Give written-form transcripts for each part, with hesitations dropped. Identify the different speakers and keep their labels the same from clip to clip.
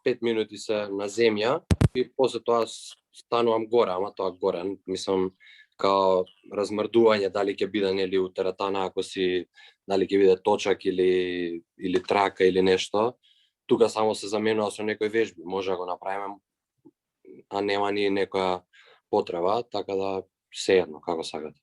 Speaker 1: 5 минути се на земја и после тоа станувам горе, ама тоа горе, мислам, као размрдување, дали ќе биде нели у теретана, ако си, дали ќе биде точак или трака или нешто. Тука само се заменува со некои вежби, може да го направиме, а нема ни некоја потреба, така да сеедно, како сакате.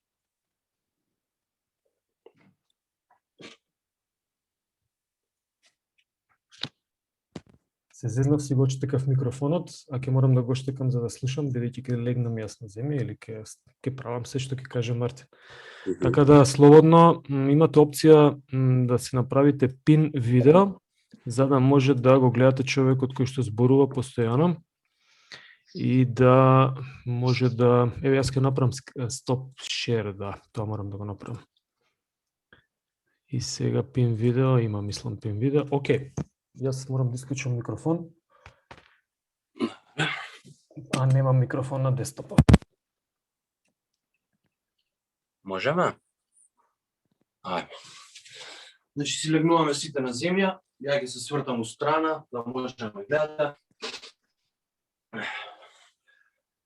Speaker 2: Се зезнав си го штекав микрофонот, а ќе морам да го штекам за да слушам, бидејќи ќе легнам јас на земја или ќе правам се што ќе каже Мартин. Така да слободно имате опција да си направите пин видео, за да може да го гледате човекот кој што зборува постојано и да може да... Еве, јас ќе направам стоп шер, да, тоа морам да го направам. И сега пин видео, има мислам пин видео, окей. Јас морам да исклучам микрофон. А немам микрофон на десктопа.
Speaker 1: Можеме? Ајде. Значи си легнуваме сите на земја, ја ќе се свртам у страна, да можеме да гледате.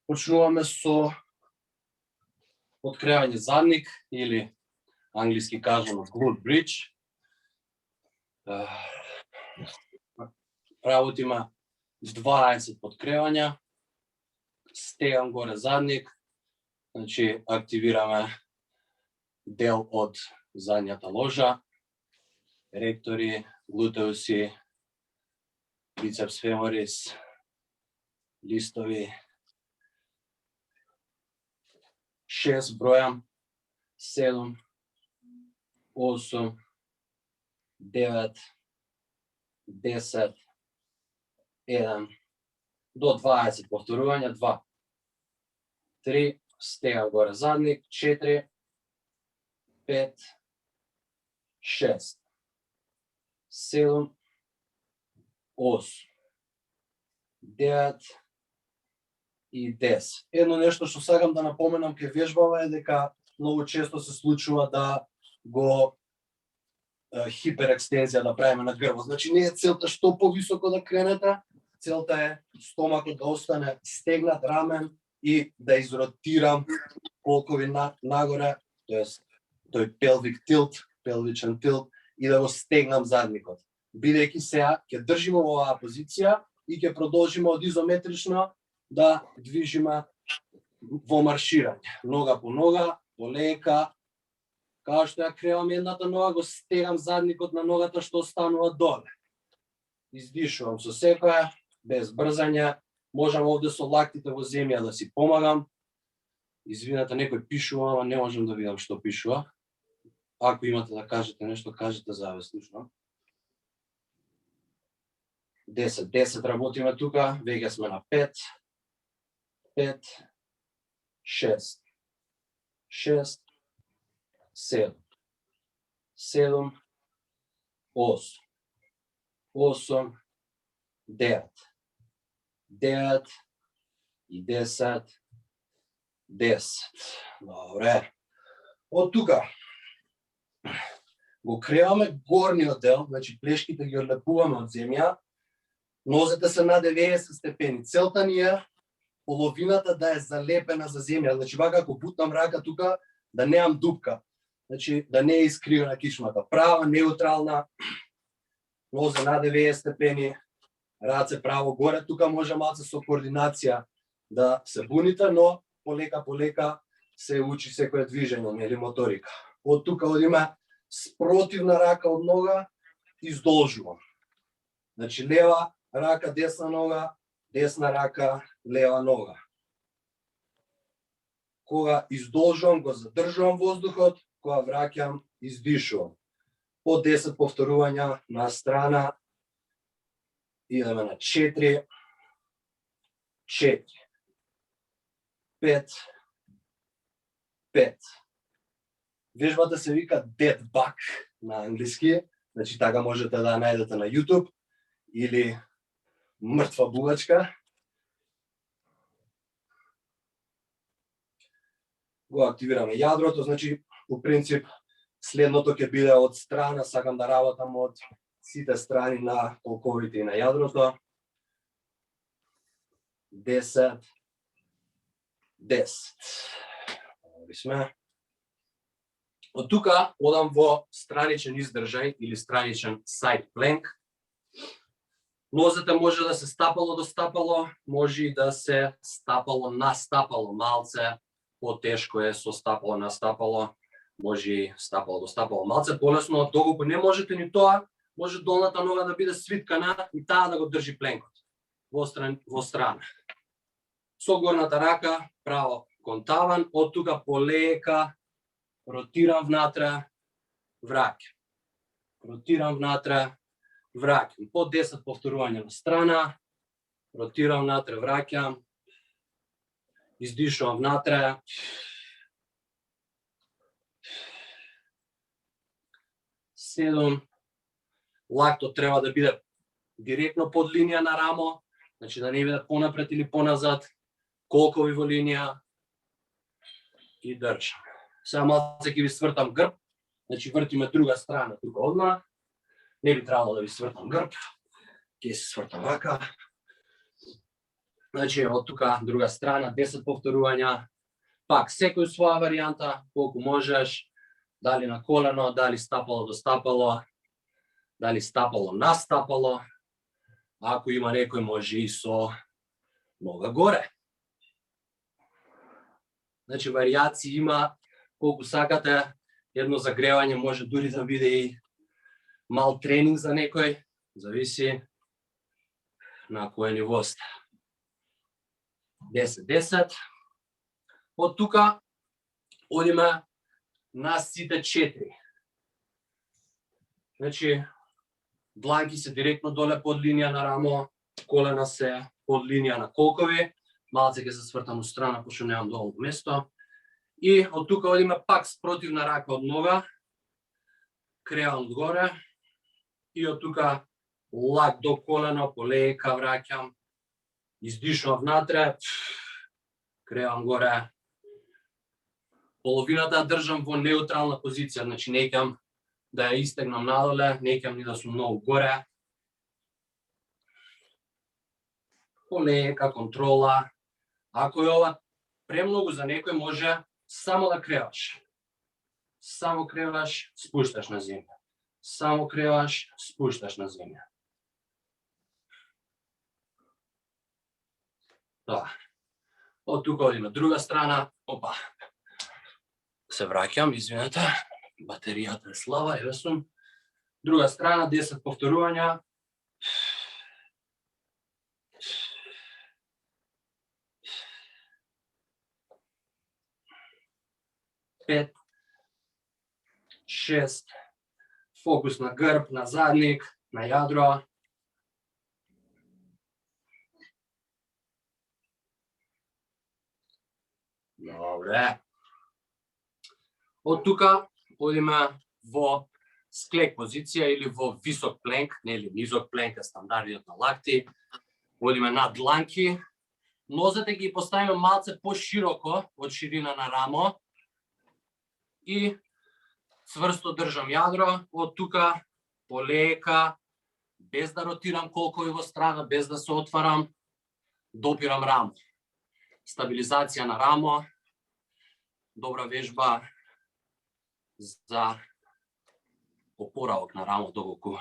Speaker 1: Почнуваме со откривање задник или англиски кажано glute bridge. Работиме 20 подкревања, стегам горе задник, значи активираме дел од задњата ложа, ректори, глутеуси, бицепс феморис, листови. 6 бројам, 7, 8, 9, 10, 1, до 20 повторувања, 2, 3, стега горе задник, 4, 5, 6, 7, 8, 9 и 10. Едно нешто што сакам да напоменам ке вежбава е дека многу често се случува да го хиперекстензија да правиме на грбот. Значи не е целта што повисоко да кренете, целта е стомакот да остане стегнат, рамен и да изротирам полкови нагоре, тоест тој pelvic tilt, пелвичен тилт, и да го стегнам задникот. Бидејќи сега ќе држиме во оваа позиција и ќе продолжиме од изометрично да движиме во марширање. Нога по нога, полека, као што ја кревам едната нога, го стегам задникот на ногата што останува доле. Издишувам со секоја, без брзање, можам овде со лактите во земја да си помагам. Извинете, некој пишува, ама не можам да видам што пишува. Ако имате да кажете нешто, кажете за да ве слушнам. 10 работиме тука, веќе сме на 5, 5, 6, 6, 7, 7, 8, 8, 9, 9 и 10, 10. Добре. Од тука го креваме горниот дел, значи плешките ги одлепуваме од земја, нозете се на 90 степени. Целта ни е половината да е залепена за земја, значи вака ако бутнам рака тука, да немам дупка, значи да не е искривена кишмата. Права, неутрална, нозе на 90 степени, раце право горе, тука може малце со координација да се буните, но полека се учи секое движење, нели моторика. Од тука одиме спротивна рака од нога, издолжувам. Значи лева рака, десна нога, десна рака, лева нога. Кога издолжувам, го задржувам воздухот, кога враќам, издишувам. По 10 повторувања на страна, идеме на 4, 4, 5, 5. Вежбата се вика dead bug на англиски, значи така можете да ја најдете на YouTube, или мртва бугачка. Го активираме јадрото, значи по принцип следното ќе биде од страна, сакам да работам од сите страни на толковите и на јадрото. 10, 10. Овде сме. Од тука одам во страничен издржај или страничен side plank. Нозете може да се стапало до стапало, може и да се стапало на стапало, малце потешко е со стапало на стапало, може и стапало до стапало, малце полесно, од догуку не можете ни тоа, може долната нога да биде свиткана и таа да го држи пленкот во страна. Со горната рака право кон таван, од тука полека ротирам внатре, враќам. Ротирам внатре, враќам. По 10 повторувања на страна, ротирам внатре, враќам. Издишувам внатре. Седум. Лактот треба да биде директно под линија на рамо, значи да не биде понапред или поназад, колкови во линија и држам. Сега малце ќе ви свртам грб, значи вртиме друга страна тука одма. Не би требало да ви свртам грб, ќе се свртам вака. Значи од тука друга страна, 10 повторувања, пак секој своја варијанта, колку можеш, дали на колено, дали стапало до стапало, дали стапало на стапало, ако има некој може и со нога горе. Значи варијации има колку сакате, едно загревање може дури да биде и мал тренинг за некој, зависи на кој ниво сте. 10-10. Од тука одиме на сите 4. Значи, дланки се директно доле под линија на рамо, колена се под линија на колкови, малце ќе се свртам у страна, пошто немам доволно место. И од тука одиме пак спротивна рака од нога, креам одгоре, и од тука лак до колено, полека враќам, издишувам внатре, креам горе. Половината држам во неутрална позиција, значи не ќам да ја истегнам надоле, не ќам ни да сум многу горе. Полека, контрола. Ако е ова премногу за некој, може само да креваш. Само креваш, спушташ на земја. Само креваш, спушташ на земја. Да. Од тука одиме друга страна. Опа. Се враќам, извинете. Батеријата е слаба, еве сум. Друга страна, 10 повторувања. Пет, 6, фокус на грб, на задник, на јадро. Добре. Од тука одиме во склек позиција или во висок пленк, нели низок пленк е стандардниот на лакти. Одиме на дланки. Нозете ги поставиме малце пошироко од ширина на рамо. И цврсто држам јадро, од тука полека, без да ротирам колкови во страна, без да се отварам, допирам рамо. Стабилизација на рамо, добра вежба за опоравок на рамо, доколку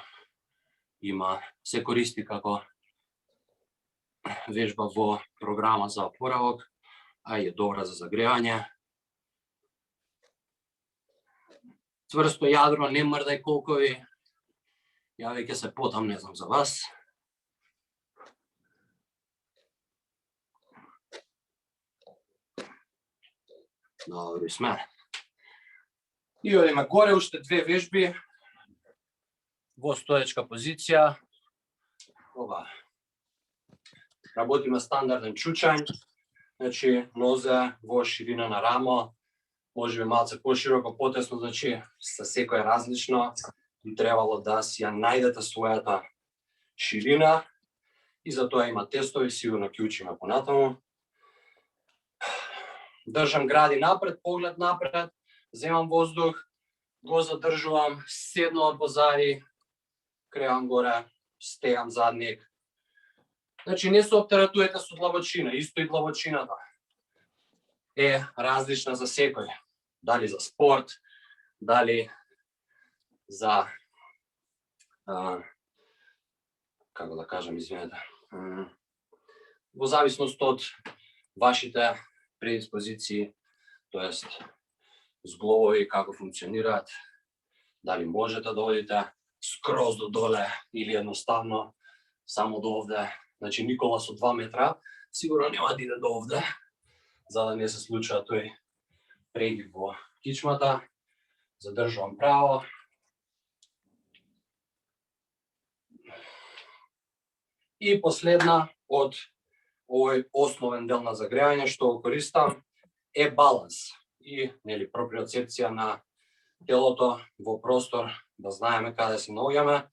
Speaker 1: се користи како вежба во програма за опоравок, а е добра за загревање. Цврсто јадро, не мрдај колкови. Ја веќе се потам, не знам за вас. Добри сме. И одиме горе, уште две вежби во стоечка позиција. Ова. Работиме стандарден чучањ, значи нозе во ширина на рамо, може би малце пошироко, потесно, значи за секој е различно, би требало да си ја најдете својата ширина и за тоа има тестови, сигурно ќе учиме понатаму. Држам гради напред, поглед напред, земам воздух, го задржувам, седнувам позади, кревам горе, стегам задник, Значи не се оптеретувате со длабочина, исто и длабочината е различна за секој. Дали за спорт, дали за како да кажам, извинете, во зависност од вашите предиспозиции, тоест зглобови како функционираат, дали можете да одите скроз до доле или едноставно само до овде. Значи Никола со 2 метра сигурно нема да иде до овде, за да не се случува тој прегиб во кичмата. Задржувам право. И последна од овој основен дел на загревање што го користам е баланс и проприоцепција на телото во простор, да знаеме каде се наоѓаме.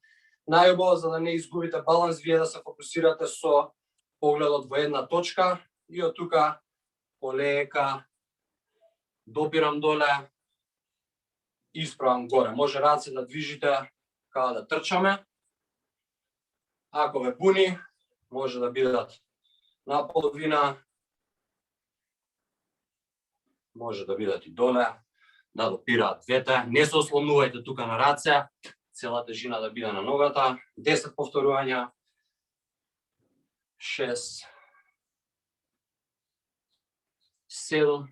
Speaker 1: Најубаво за да не изгубите баланс, вие да се фокусирате со погледот во една точка и од тука полека допирам доле, исправам горе. Може раце да движите као да трчаме. Ако ве пуни, може да бидат наполовина, може да бидат и доле, да допираат двете. Не се ослонувајте тука на раце, цела тежина да биде на ногата. 10 повторувања. 6, 7,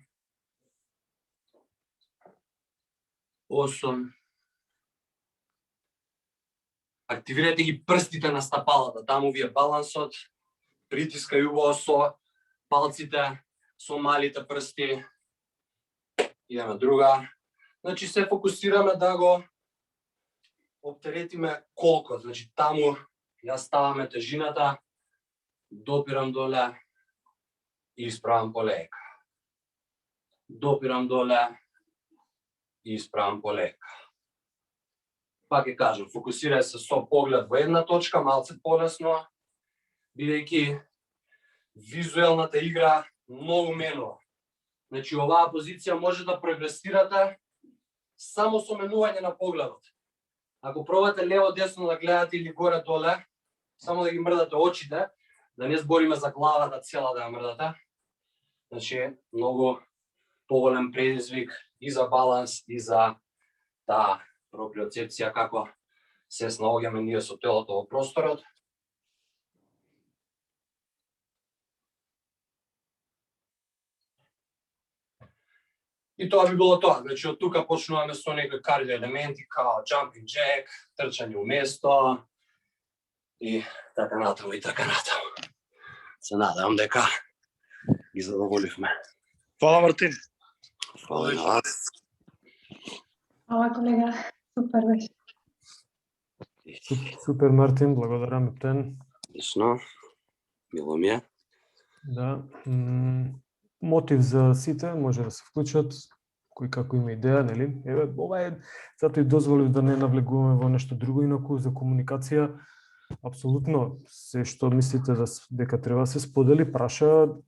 Speaker 1: 8. Активирате ги прстите на стапалата, таму ви е балансот. Притискај убаво со палците, со малите прсти. Идеме друга. Значи се фокусираме да го оптеретиме колко. Значи таму ја ставаме тежината, допирам доле и исправам полека. Допирам доле и исправам полека. Пак ќе кажам, фокусирај се со поглед во една точка, малце полесно, бидејќи визуелната игра многу менува. Значи оваа позиција може да прогресирате само со менување на погледот. Ако пробате лево-десно да гледате или горе-доле, само да ги мрдате очите, да не збориме за главата цела да ја мрдате. Значи многу поголем предизвик и за баланс и за таа проприоцепција како се снаоѓаме ние со телото во просторот. И тоа би било тоа. Значи од тука почнуваме со некои кардио елементи као jumping jack, трчање уместо и така натаму и така натаму. Се надевам дека ги задоволивме.
Speaker 3: Фала, Мартин.
Speaker 1: Фала и на вас.
Speaker 4: Фала, колега. Супер беше.
Speaker 2: Супер, Мартин, благодарам Ептен.
Speaker 1: Лично, мило ми е.
Speaker 2: Да. Мотив за сите може да се вклучат, кој како има идеја, нели? Еве, ова е, затоа и дозволив да не навлегуваме во нешто друго, инаку за комуникација, апсолутно, се што мислите дека треба да се сподели, праша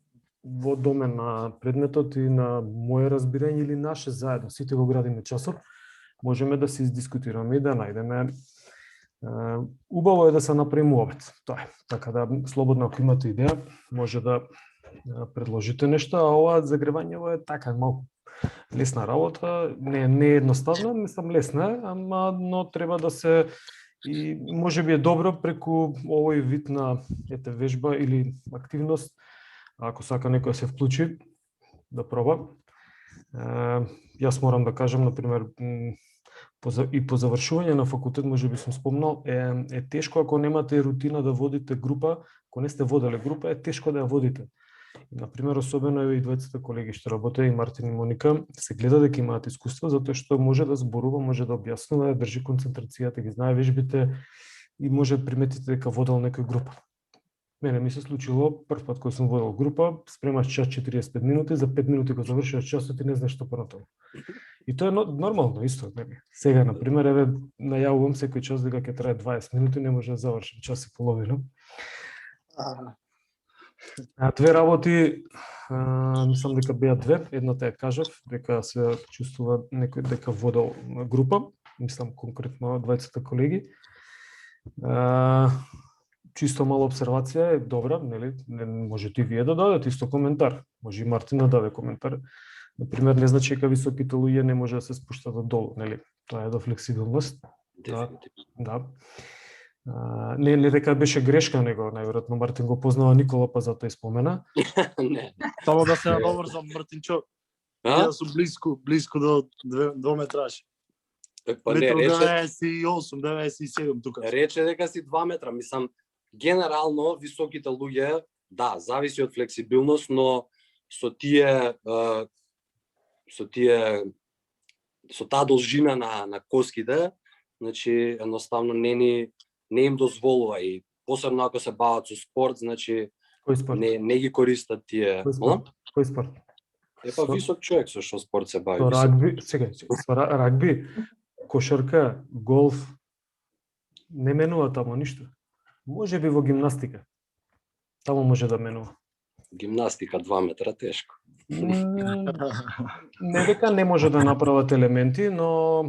Speaker 2: во домен на предметот и на моје разбирање или наше заедно, сите го градиме часот, можеме да се издискутираме и да најдеме. Убаво е да се направи муабет. Тоа е. Така да, слободно, ако имате идеја, може да предложите нешто, а ова загревање е така малку лесна работа, не е едноставна, мислам лесна, ама но треба да се и можеби е добро преку овој вид на вежба или активност, ако сака некој да се вклучи, да проба. Јас морам да кажам, например, и по завршување на факултет, можеби сум спомнал, е тешко ако немате рутина да водите група, ако не сте воделе група, е тешко да ја водите. Например, особено и двајцата колеги што работеа, и Мартин и Моника, се гледа дека имаат искуство, затоа што може да зборува, може да објаснува, да држи концентрацијата, ги знае вежбите и може да приметите дека водел некој група. Мене ми се случило прв пат кога сум водел група, спремаш час 45 минути, за 5 минути кога завршиш часот и не знаеш што понатаму. И тоа е нормално исто, нели? Сега, например, еве најавувам секој час дека ќе трае 20 минути, не може да завршим час и половина. Две работи, мислам дека беа две. Едната ја кажав, дека се чувствува некој дека водел група, мислам конкретно двајцата колеги. чисто мала обсервација е добра, нели? Можете и вие да дадете исто коментар. Може и Мартин да даде коментар. Например, не значи дека високите луѓе не може да се спуштат долу, нели? Тоа е до флексибилност.
Speaker 3: Дефинитивно.
Speaker 2: Да. Не дека беше грешка, него најверојатно Мартин го познава Никола, па затоа и спомена.
Speaker 3: Не.
Speaker 5: Само да се наврзам, Мартинчо.
Speaker 3: А?
Speaker 5: Јас сум близко до 2 метраж.
Speaker 3: Па не,
Speaker 5: Метро
Speaker 3: рече,
Speaker 5: 98, 97 тука.
Speaker 3: рече дека си 2 метра. Мислам, генерално високите луѓе, да, зависи од флексибилност, но со таа должина на коските, значи едноставно не им дозволува, и посебно ако се бават со спорт, значи
Speaker 2: Кој спорт?
Speaker 3: не ги користат тие.
Speaker 2: Кој спорт? Кој спорт?
Speaker 3: Епа висок човек со што спорт се бави.
Speaker 2: Со
Speaker 3: висок.
Speaker 2: рагби, со рагби, кошарка, голф, не менува таму ништо. Може би во гимнастика. Таму може да менува.
Speaker 3: Гимнастика 2 метра тешко.
Speaker 2: Не дека не може да направат елементи, но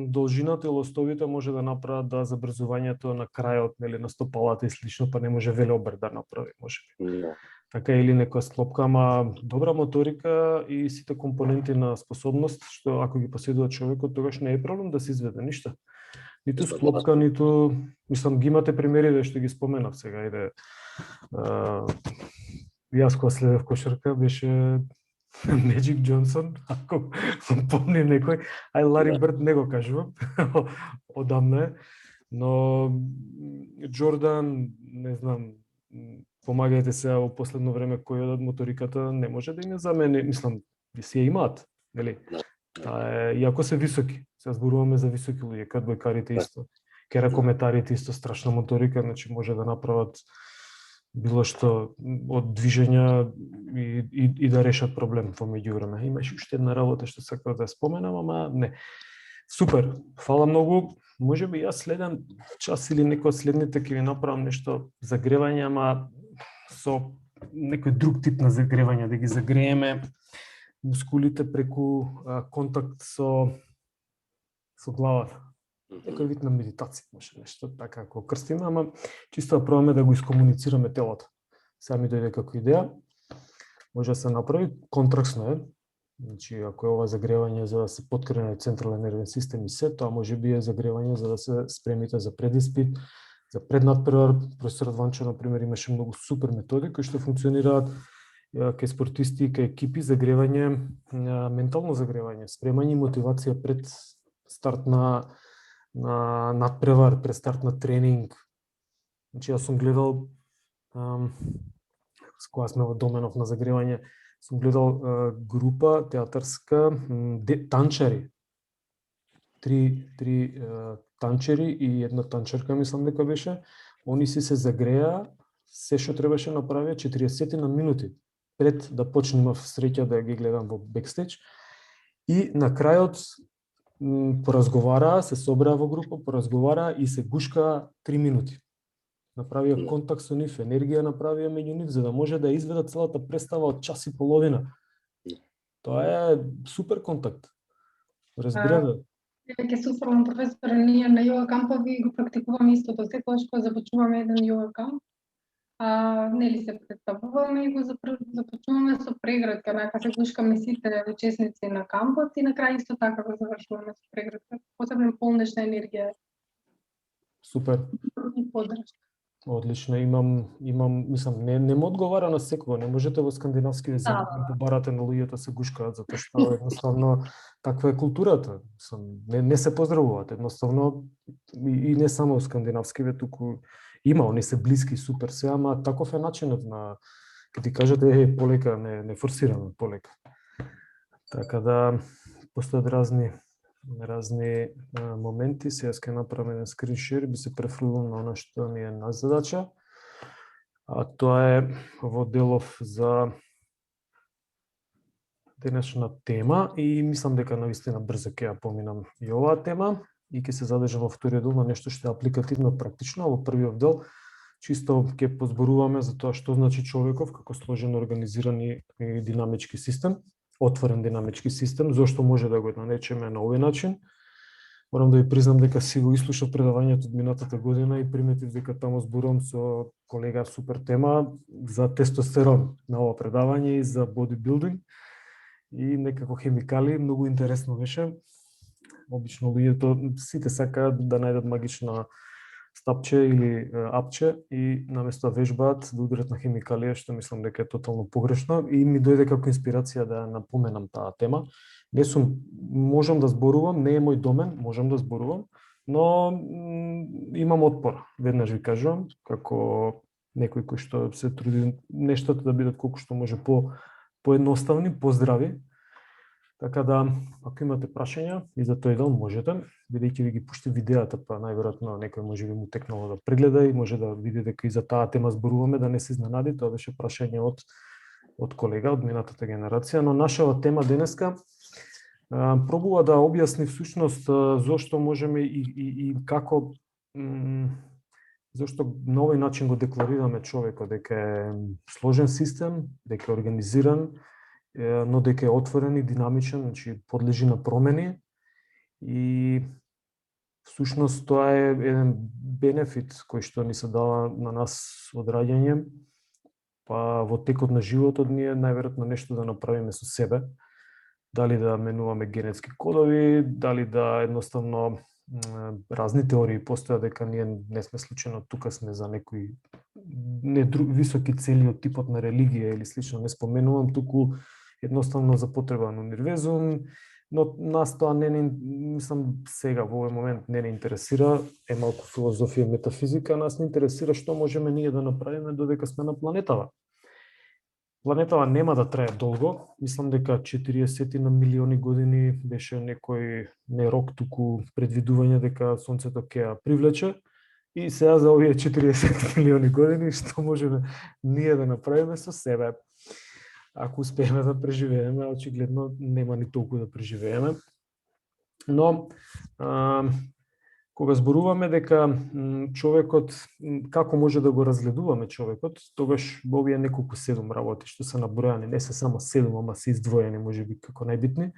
Speaker 2: должината и лостовите може да направат да забрзувањето на крајот, нели, на стопалата и слично, па не може велеобер да направи, може би.
Speaker 3: Да.
Speaker 2: Така или некоја склопка, ама добра моторика и сите компоненти на способност, што ако ги поседува човекот, тогаш не е проблем да се изведе ништо. Ниту склопка, ниту, мислам, ги имате примери што ги споменав сега, иде. Јас кога следев кошарка беше Меджик Џонсон, ако помни некој, Лари Бирд не го кажувам, одамна е, но Џордан, не знам, помагајте се во последно време кој од моториката не може да им ја замени, мислам, си ја имаат, нели? Таа е, иако се високи, се зборуваме за високи луѓе, кадбојкарите исто, керакометарите исто страшна моторика, значи може да направат било што од движења и да решат проблем во меѓувреме. Имаше уште една работа што сакав да споменам, ама не. Супер, фала многу. Може би јас следен час или некој од следните ќе ви направам нешто загревање, ама со некој друг тип на загревање, да ги загрееме мускулите преку контакт со главата. Некој вид на медитација, може нешто така како крстиме, ама чисто да пробаме да го искомуницираме телото. Сега ми дојде како идеја, може да се направи, контраксно е, значи ако е ова загревање за да се поткрene централен нервен систем и се, тоа може би е загревање за да се спремите за предиспит, за преднадпревар. Професорот Ванчо, например, имаше многу супер методи кои што функционираат кај спортисти и кај екипи, загревање, ментално загревање, спремање и мотивација пред старт на надпревар, пред старт на тренинг. Значи, јас сум гледал, с која сме во доменов на загревање, сум гледал група театарска, танчари. Три танчери и една танчерка, мислам дека беше. Они се загреа, се што требаше направија 40 на минути пред да почне, имав среќа да ги гледам во бекстејдж. И на крајот поразговараа, се собраа во група, поразговараа и се гушкаа 3 минути. Направија контакт со нив, енергија направија меѓу нив, за да може да изведат целата представа од час и половина. Тоа е супер контакт. Разбирате?
Speaker 4: Веќе суфрлам, професор, ние на йога кампови го практикуваме истото. Секогаш кога започнуваме еден йога камп, нели се представуваме и го започнуваме со преградка, нака се гушкаме сите учесници на кампот и на крај исто така го завршуваме со преградка. Посебно полнешна енергија.
Speaker 2: Супер.
Speaker 4: И поддршка.
Speaker 2: Одлично, имам, мислам, не му одговара на секого, не можете во скандинавски земји да побарате на луѓето се гушкаат, затоа што едноставно таква е културата. Не се поздравуваат, едноставно и не само во скандинавски, туку има, они се блиски, супер се, ама таков е начинот на, ке ти кажете, полека, не форсираме, полека. Така да, постојат разни моменти. Сега ќе направам еден скриншер, би се префрлил на она што ми е на задача. А тоа е во делов за денешна тема и мислам дека навистина брзо ќе ја поминам и оваа тема и ќе се задржам во вториот дел на нешто што е апликативно практично, а во првиот дел чисто ќе позборуваме за тоа што значи човеков како сложен, организиран и динамички систем, отворен динамички систем, зошто може да го наречеме на овој начин. Морам да ви признам дека си го ислушав предавањето од минатата година и приметив дека таму зборувам со колега супер тема за тестостерон на ова предавање и за бодибилдинг и некако хемикали, многу интересно беше. Обично луѓето сите сакаат да најдат магична стапче или апче и наместо да вежбаат да ударат на хемикалија, што мислам дека е тотално погрешно и ми дојде како инспирација да напоменам таа тема. Не сум, можам да зборувам, не е мој домен, можам да зборувам, но имам отпор, веднаш ви кажувам, како некој кој што се труди нештата да бидат колку што може поедноставни, поздрави. Така да, ако имате прашања и за тој дел можете, бидејќи ви ги пушти видеата, па најверојатно некој може би му текнало да прегледа и може да види дека и за таа тема зборуваме, да не се изненади, тоа беше прашање од колега од минатата генерација, но нашава тема денеска пробува да објасни всушност зошто можеме и како зошто на овој начин го декларираме човекот дека е сложен систем, дека е организиран, но дека е отворен и динамичен, значи подлежи на промени и всушност тоа е еден бенефит кој што ни се дава на нас од раѓање, па во текот на животот ние најверојатно нешто да направиме со себе, дали да менуваме генетски кодови, дали да едноставно разни теории постојат дека ние не сме случајно тука сме за некои високи цели од типот на религија или слично, не споменувам, туку едноставно за потреба на универзум, но нас тоа не мислам сега во овој момент не интересира, е малку филозофија и метафизика, нас не интересира што можеме ние да направиме додека сме на планетава. Планетава нема да трае долго, мислам дека 40 на милиони години беше некој не рок, туку предвидување дека сонцето ќе ја привлече и сега за овие 40 милиони години што можеме ние да направиме со себе. Ако успееме да преживееме, очигледно нема ни толку да преживееме. Но кога зборуваме дека човекот, како може да го разгледуваме човекот, тогаш во овие неколку 7 работи што се набројани, не се само 7, ама се издвоени можеби како најбитни,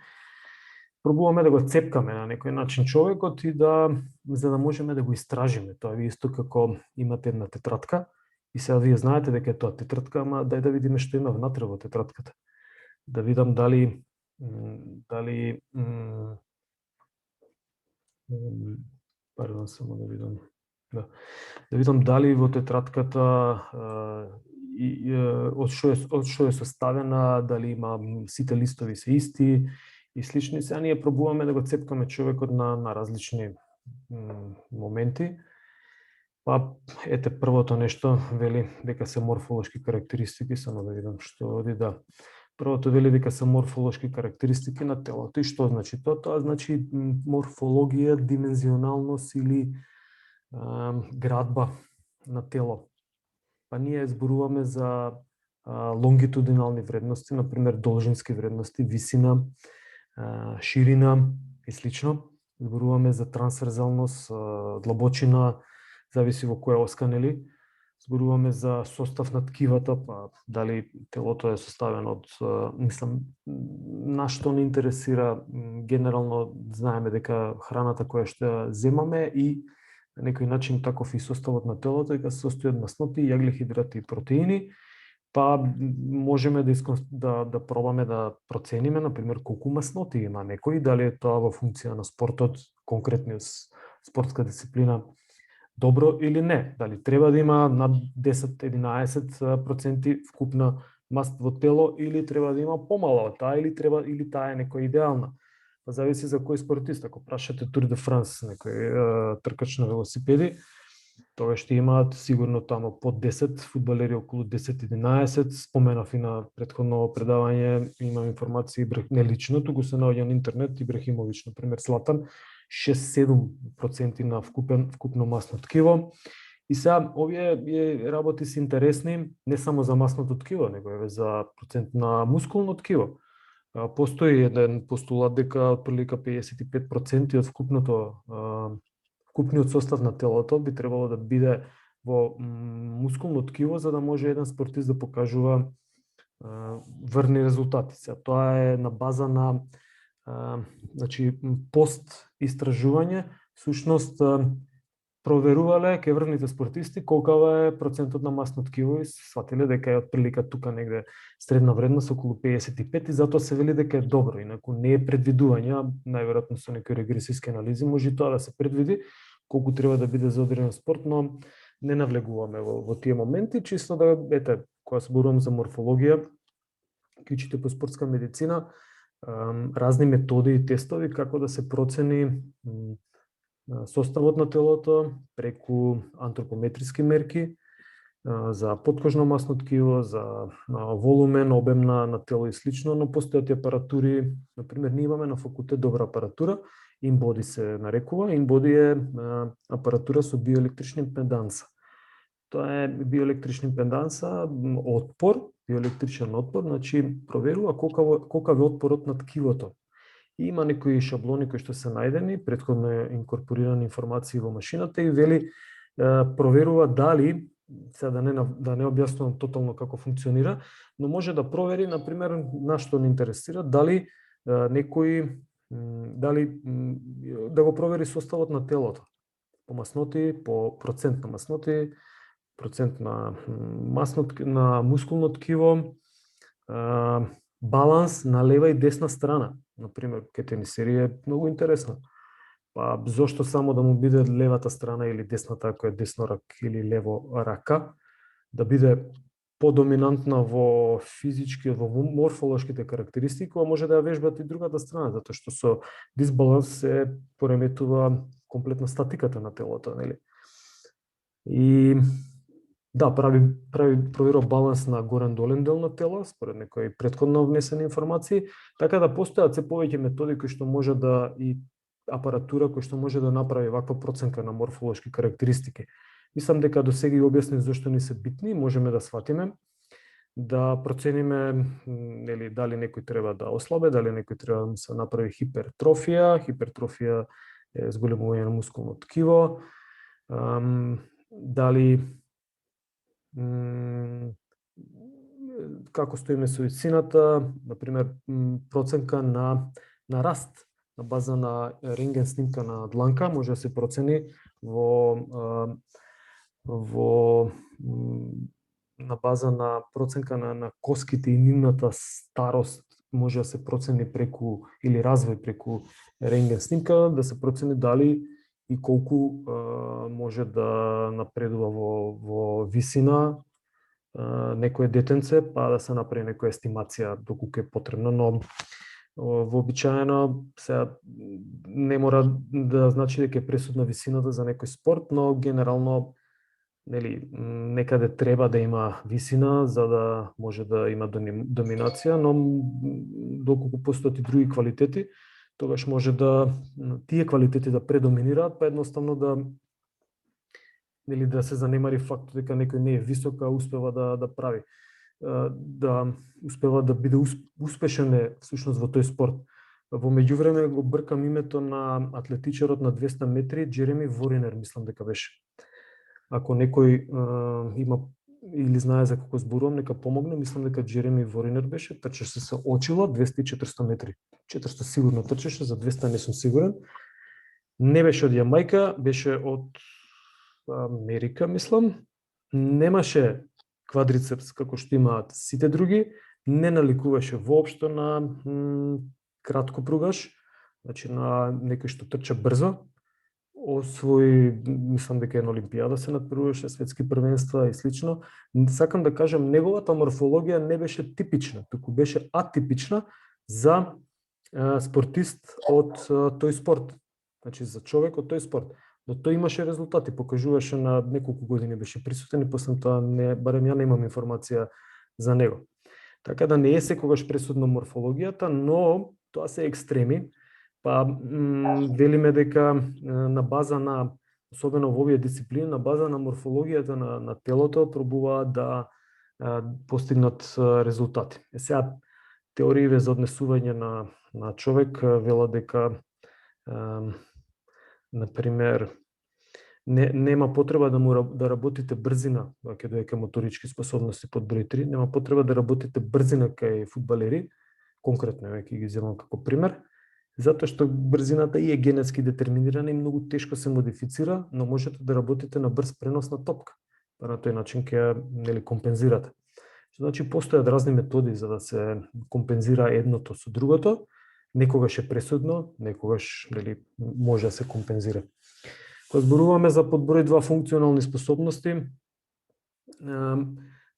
Speaker 2: пробуваме да го цепкаме на некој начин човекот и за да можеме да го истражиме. Тоа ви исто како имате една тетрадка и сега вие знаете дека е тоа тетрадка, ама дај да видиме што има внатре во тетрадката. Да видам дали пардон, само да видам. Да видам дали во тетрадката од што е составена, дали има сите листови се исти и слични. Сега ние пробуваме да го цепкаме човекот на различни моменти. Па ете првото нешто вели дека се морфолошки карактеристики, само да видам што оди да. Првото вели дека се морфолошки карактеристики на телото. И што значи тоа? Тоа значи морфологија, димензионалност или градба на тело. Па ние зборуваме за лонгитудинални вредности, например должински вредности, висина, ширина и слично. Зборуваме за трансверзалност, длабочина, зависи во која оска, нели? Зборуваме за состав на ткивата, па дали телото е составено од, мислам, нашто не интересира, генерално знаеме дека храната која што земаме и на некој начин таков и составот на телото дека се состои од масноти, јаглехидрати и протеини, па можеме да пробаме да процениме, например, колку масноти има некој, дали е тоа во функција на спортот, конкретниот спортска дисциплина, добро или не, дали треба да има над 10-11% вкупна маст во тело или треба да има помала од таа или таа е некоја идеална. Па зависи за кој спортист, ако прашате Тур де Франс, некој тркач на велосипеди, тоа ще имаат сигурно тамо под 10, фудбалери околу 10-11, споменав и на претходно предавање, имам информации не лично, туку се наоѓа на интернет, Ибрахимович, например, Златан, 6-7% на вкупно масно ткиво. И сега, овие работи се интересни не само за масното ткиво, него е за процент на мускулно ткиво. Постои еден постулат дека отприлика 55% од вкупниот состав на телото би требало да биде во мускулно ткиво за да може еден спортист да покажува врни резултати. Тоа е на база на значи пост истражување всушност проверувале кеврвните спортисти колкава е процентот на масно ткиво и сватиле дека е отприлика тука негде средна вредност околу 55 и затоа се вели дека е добро. Инаку не е предвидување, најверојатно со некои регресиски анализи може и тоа да се предвиди колку треба да биде за одреден спорт, но не навлегуваме во тие моменти, чисто да ете кога зборувам за морфологија, ќе учите по спортска медицина, разни методи и тестови како да се процени составот на телото преку антропометриски мерки за подкожно масно ткиво, за волумен, обем на тело и слично, но постојат и апаратури, например, ние имаме на факултет добра апаратура, InBody се нарекува, InBody е апаратура со биоелектрична импеданса. Тоа е биоелектрична импеданса, отпор, биоелектричен отпор, значи проверува колкав е отпорот на ткивото. И има некои шаблони кои што се најдени, претходно инкорпорирани информации во машината и вели проверува дали, сега да не објаснувам тотално како функционира, но може да провери, например, на што не интересира, дали некои да го провери составот на телото. По масноти, по процент на масноти, процент на на мускулно ткиво, баланс на лева и десна страна. Например, ке тенисерија е многу интересно. Па зошто само да му биде левата страна или десната, ако е деснорак или лево рака, да биде подоминантна во физички, во морфолошките карактеристики, а може да ја вежбат и другата страна, затоа што со дисбаланс се пореметува комплетна статиката на телото, нели? И да, проверува баланс на горен-долен дел на тело, според некои претходно внесени информации, така да постојат се повеќе методи кои што може да и апаратура кој што може да направи ваква проценка на морфолошки карактеристики. Мислам дека до сега ги објаснив зашто ни се битни, можеме да сватиме, да процениме нели дали некој треба да ослабе, дали некој треба да се направи хипертрофија. Хипертрофија е зголемување на мускулно ткиво. Дали како стоиме со висината, например, проценка на раст на база на рентген снимка на дланка може да се процени на база на проценка на коските и нивната старост може да се процени преку или развој преку рентген снимка, да се процени дали и колку може да напредува во висина некое детенце, па да се направи некоја естимација доколку е потребно, но вообичаено сега не мора да значи дека е пресудна висината за некој спорт, но генерално нели некаде треба да има висина за да може да има доминација, но доколку постојат и други квалитети, тогаш може да тие квалитети да предоминираат, па едноставно да нели да се занемари фактот дека некој не е висок, а успева да прави да успева да биде успешен всушност во тој спорт. Во меѓувреме го бркам името на атлетичарот на 200 метри, Джереми Воринер, мислам дека беше. Ако некој има или знае за како зборувам, нека помогне, мислам дека Джереми Воринер беше, трчеше се очила 200 и 400 метри. 400 сигурно трчеше, за 200 не сум сигурен. Не беше од Јамајка, беше од Америка, мислам. Немаше квадрицепс како што имаат сите други, не наликуваше воопшто на кратко пругаш, значи на некој што трча брзо. Освои, мислам дека на Олимпијада се надпреваруваше, светски првенства и слично. Сакам да кажам, неговата морфологија не беше типична, туку беше атипична за спортист од тој спорт. Значи за човек од тој спорт. Но тој имаше резултати, покажуваше на неколку години беше присутен и после тоа барем ја немам информација за него. Така да не е секогаш пресудна морфологијата, но тоа се екстреми. Па велиме дека на база на, особено во овие дисциплини, на база на морфологијата на телото пробуваат да постигнат резултати. Сега теориите за однесување на човек велат дека например нема потреба да работите брзина, ќе доека моторички способности под број 3, нема потреба да работите брзина кај фудбалери, конкретно ќе ги земам како пример, Затоа што брзината и е генетски детерминирана и многу тешко се модифицира, но можете да работите на брз пренос на топка. Па на тој начин ќе нели компензирате. Што значи постојат разни методи за да се компензира едното со другото. Некогаш е пресудно, некогаш нели може да се компензира. Кога зборуваме за подброј 2 функционални способности,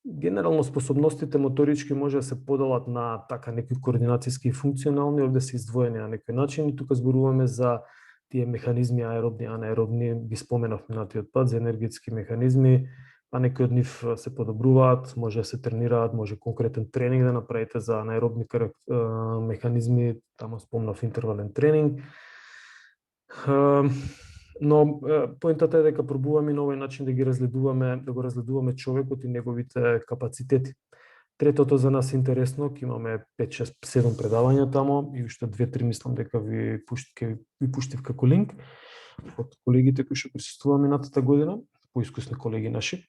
Speaker 2: генерално способностите моторички може да се поделат на така некои координацијски и функционални, овде се издвоени на некој начин и тука зборуваме за тие механизми аеробни, анаеробни, ги споменав минатиот пат за енергетски механизми, па некои од нив се подобруваат, може да се тренираат, може конкретен тренинг да направите за анаеробни механизми, таму спомнав интервален тренинг. Но поентата е дека пробуваме на овој начин да го разгледуваме човекот и неговите капацитети. Третото за нас е интересно, ќе имаме 5, 6, 7 предавања таму и уште 2-3 мислам дека ви пуштив како линк од колегите кои што присуствуваа минатата година, поискусни колеги наши.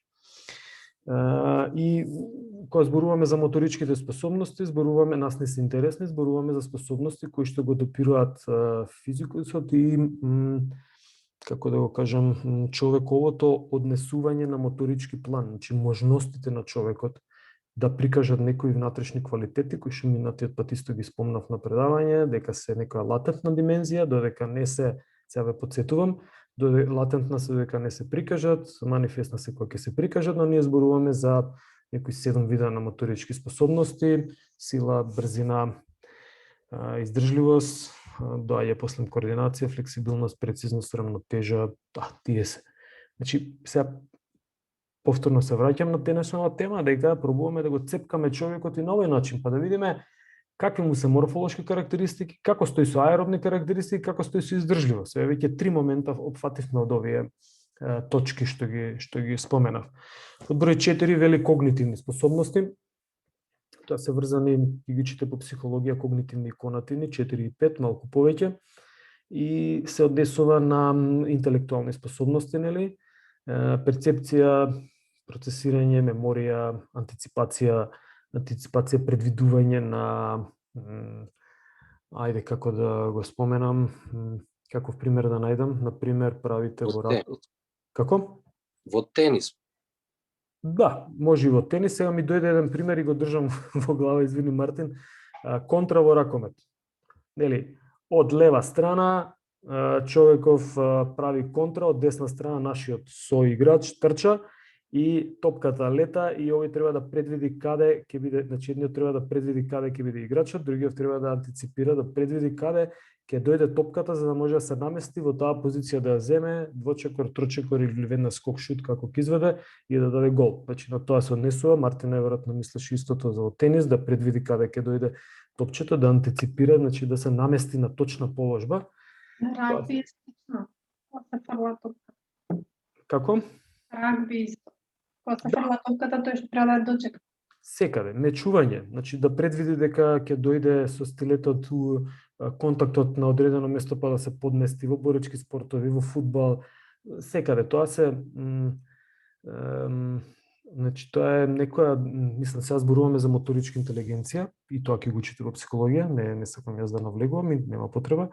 Speaker 2: И кога зборуваме за моторичките способности, зборуваме, нас не се интересни, зборуваме за способности кои што го допираат физикусот и како да го кажам, човековото однесување на моторички план, значи можностите на човекот да прикажат некои внатрешни квалитети кои што минатиот пат исто ги спомнав на предавање, дека се некоја латентна димензија, додека не се, сега ве потсетувам, латентна се дека не се прикажат, манифестна се кога ќе се прикажат, но ние зборуваме за некои 7 вида на моторички способности, сила, брзина, издржливост, доаѓа после координација, флексибилност, прецизност, рамнотежа, тие се. Значи, сега повторно се враќам на денешната тема, дека пробуваме да го цепкаме човекот и на овој начин, па да видиме какви му се морфолошки карактеристики, како стои со аеробни карактеристики, како стои со издржливост. Сега веќе 3 момента опфативме од овие точки што ги споменав. Од број 4 вели когнитивни способности. Тоа се врзани и ги чите по психологија когнитивни и конативни, 4 и 5, малку повеќе. И се однесува на интелектуални способности, нели? Перцепција, процесирање, меморија, антиципација, предвидување на ајде како да го споменам, каков пример да најдам, на пример правите во Како?
Speaker 3: Во тенис.
Speaker 2: Да, може и во тенис. Сега ми дојде еден пример и го држам во глава, извини Мартин, контра во ракомет. Нели, од лева страна човеков прави контра, од десна страна нашиот соиграч трча и топката лета и овој треба да предвиди каде ќе биде, значи едниот треба да предвиди каде ќе биде играчот, другиот треба да антиципира, да предвиди каде ќе дојде топката за да може да се намести во таа позиција да ја земе, двочекор, трочекор или веднаш скок шут како ќе изведе и да даде гол. Значи на тоа се однесува, Мартин веројатно мислеше истото за тенис, да предвиди каде ќе дојде топчето, да антиципира, значи да се намести на точна положба.
Speaker 4: Рагби е слично. Кога се фрла топката.
Speaker 2: Како?
Speaker 4: Рагби исто. Кога се фрла топката, тој што треба да ја дочека.
Speaker 2: Секаде, мечување, значи да предвиди дека ќе дојде со стилетот контактот на одредено место па да се подмести во боречки спортови, во фудбал, секаде. Тоа се значи тоа е некоја, мислам, сега зборуваме за моторичка интелигенција и тоа ќе го учите во психологија, не сакам јас да навлегувам, нема потреба.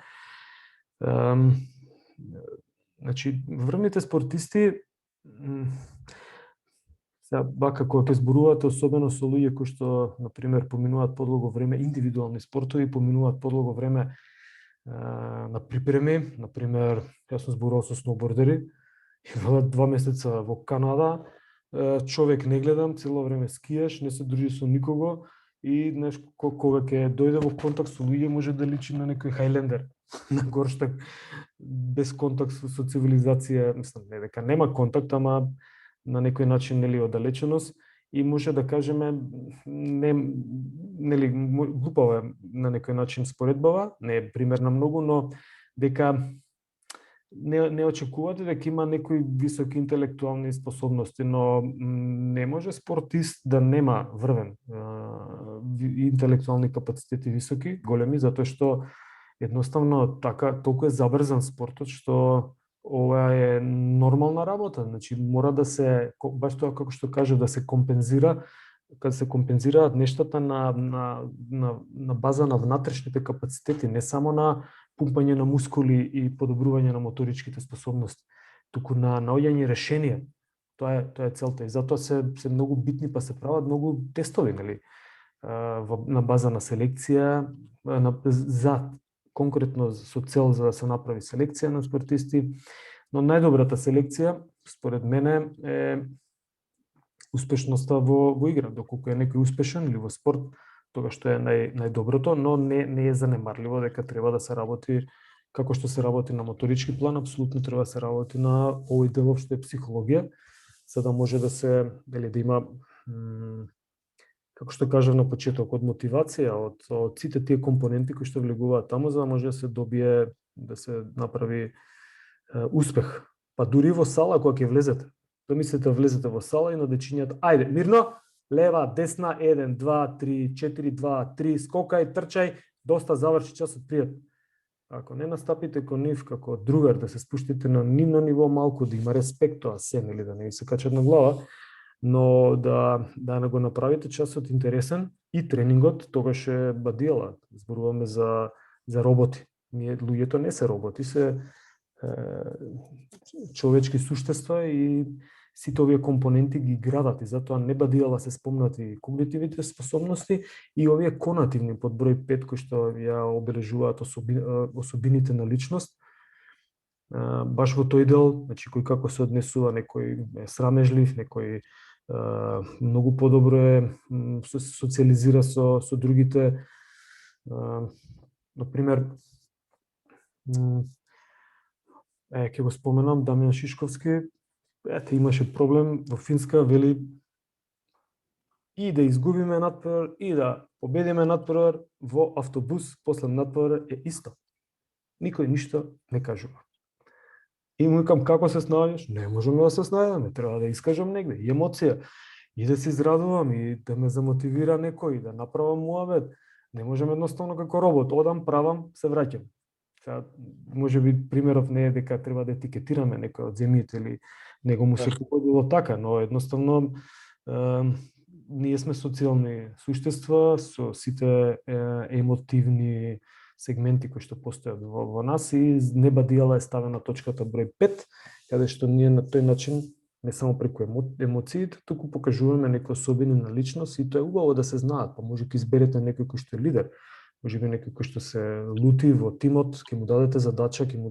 Speaker 2: Значи, врвните спортисти сега бака кога ќе зборувате особено со луѓе кои што на пример поминуваат подлого време индивидуални спортови, поминуваат подлого време на припреми, на пример, јас сум зборувал со сноубордери и 2 месеца во Канада, човек не гледам, цело време скијаш, не се дружи со никого и знаеш кога ќе дојде во контакт со луѓе може да личи на некој хајлендер, на горштак без контакт со цивилизација, мислам не дека нема контакт, ама на некој начин нели оддалеченост и може да кажеме нели глупава е на некој начин споредбава, не е примерна многу, но дека не очекувате дека има некои високи интелектуални способности, но не може спортист да нема врвен интелектуални капацитети високи, големи, затоа што едноставно така толку е забрзан спортот што ова е нормална работа, значи мора да се баш тоа како што каже да се компензира, кога се компензираат нештата на база на внатрешните капацитети, не само на пумпање на мускули и подобрување на моторичките способности, туку на наоѓање решенија. Тоа е целта и затоа се многу битни, па се прават многу тестови, нели? На база на селекција, за конкретно со цел за да се направи селекција на спортисти, но најдобрата селекција според мене е успешноста во игра. Доколку е некој успешен или во спорт, тоа што е најдоброто, но не е занемарливо дека треба да се работи како што се работи на моторички план, апсолутно треба да се работи на овој дел што е психологија, за да може да се да има како што кажав на почеток, од мотивација, од сите тие компоненти кои што влегуваат таму, за да може да се добие, да се направи успех. Па дури во сала кога ќе влезете, домислете влезете во сала и на дечињата, ајде, мирно, лева, десна, 1, 2, 3, 4, 2, 3, скокај, трчај, доста заврши часот, пријатно. Ако не настапите кон нив како другар, да се спуштите на ниво малку, да има респект тоа се, нели, да не ви се качат на глава, но да го направите часот интересен и тренингот, тогаш е бадијала. Зборуваме за роботи. Ние луѓето не се роботи, се човечки суштества и сите овие компоненти ги градат и затоа не бадијала се спомнати когнитивните способности и овие конативни под број 5 кои што ја обележуваат особините на личност. Баш во тој дел, значи кој како се однесува, некој е срамежлив, некој многу подобро е социализира со другите. Например, ќе го споменам Дамјан Шишковски, имаше проблем во Финска, вели и да изгубиме натпревар и да победиме натпревар во автобус после натпревар е исто. Никој ништо не кажува. И му викам, како се снаоѓаш? Не можеме да се снајдеме, треба да искажам негде, и емоција, и да се израдувам, и да ме замотивира некој, да направам муабет. Не можам едноставно како робот, одам, правам, се враќам. Сега, може би примеров не е дека треба да етикетираме некој од земјите или него му се погодило така, но едноставно ние сме социјални суштества со сите емотивни сегменти кои што постојат во нас и не бадијала е ставена точката број 5, каде што ние на тој начин не само преку емоциите, туку покажуваме некои особини на личност и тоа е убаво да се знаат, па може ќе изберете некој кој што е лидер, може би некој кој што се лути во тимот, ќе му дадете задача, ќе му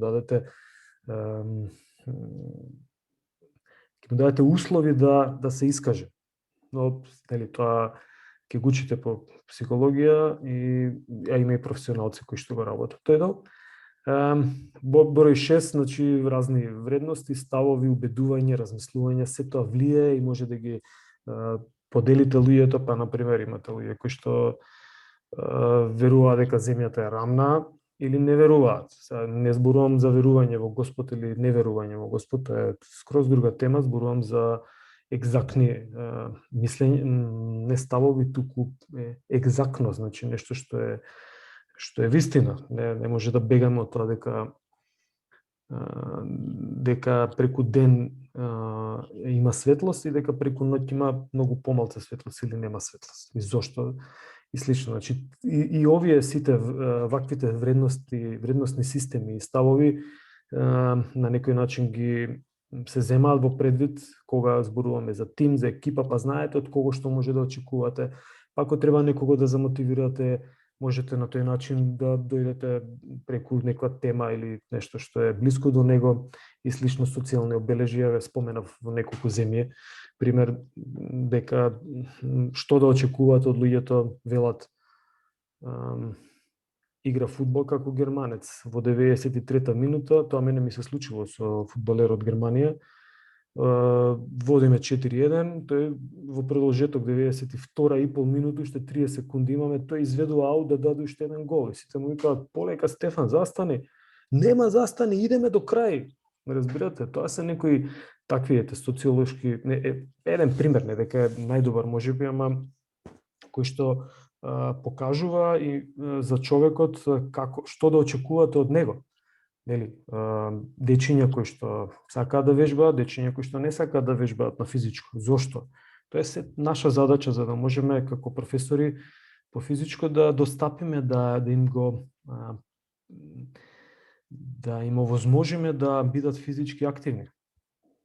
Speaker 2: дадете услови да се искаже. Но нели тоа ќе го учите по психологија има и професионалци кои што го работат тој дел. Број 6, значи разни вредности, ставови, убедување, размислување, се тоа влие и може да ги поделите луѓето, па на пример имате луѓе кои што веруваат дека земјата е рамна или не веруваат. Не зборувам за верување во Господ или неверување во Господ, тоа е скроз друга тема, зборувам за екзактни мислење, не ставови, туку екзактно, значи нешто што е вистина. Не може да бегаме од тоа дека преку ден има светлост и дека преку ноќ има многу помалку светлост или нема светлост. И зошто? И слично. Значи, и овие сите ваквите вредностни системи и ставови на некој начин ги се земаат во предвид кога зборуваме за тим, за екипа, па знаете од кого што може да очекувате. Па ако треба некого да замотивирате, можете на тој начин да дојдете преку некоја тема или нешто што е блиско до него и слично социјални обележија, ве споменав во неколку земји. Пример, дека што да очекуваат од луѓето, велат игра фудбал како германец. Во 93-та минута, тоа мене ми се случило со фудбалер од Германија, водиме 4-1, тој во продолжеток 92,5 минути, уште 30 секунди имаме, тој изведува аут да даде уште еден гол. И сите му викаат, полека Стефан, застани. Нема застани, идеме до крај. Разбирате, тоа се некои такви социолошки, еден пример, не дека е најдобар можеби, ама кој што покажува и за човекот што да очекувате од него. Нели, дечиња кои што сакаат да вежбаат, дечиња кои што не сакаат да вежбаат на физичко. Зошто? Тоа е наша задача за да можеме како професори по физичко да достапиме, да им го да им овозможиме да бидат физички активни.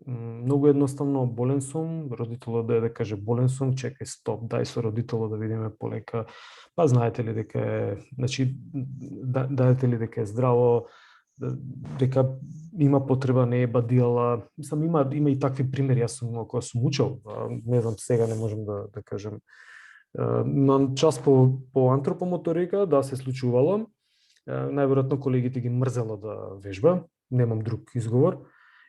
Speaker 2: Многу едноставно, болен сум, родителот да каже болен сум, чекај, стоп, дај со родителот да видиме полека, па знаете ли дека е, значи, даете ли дека е здраво, дека има потреба, не е бадијала. Мислам, има и такви примери, јас сум кога сум учел, не знам, сега не можем да кажем. На час по антропомоторика, да, се случувало. Најверојатно колегите ги мрзело да вежба, немам друг изговор.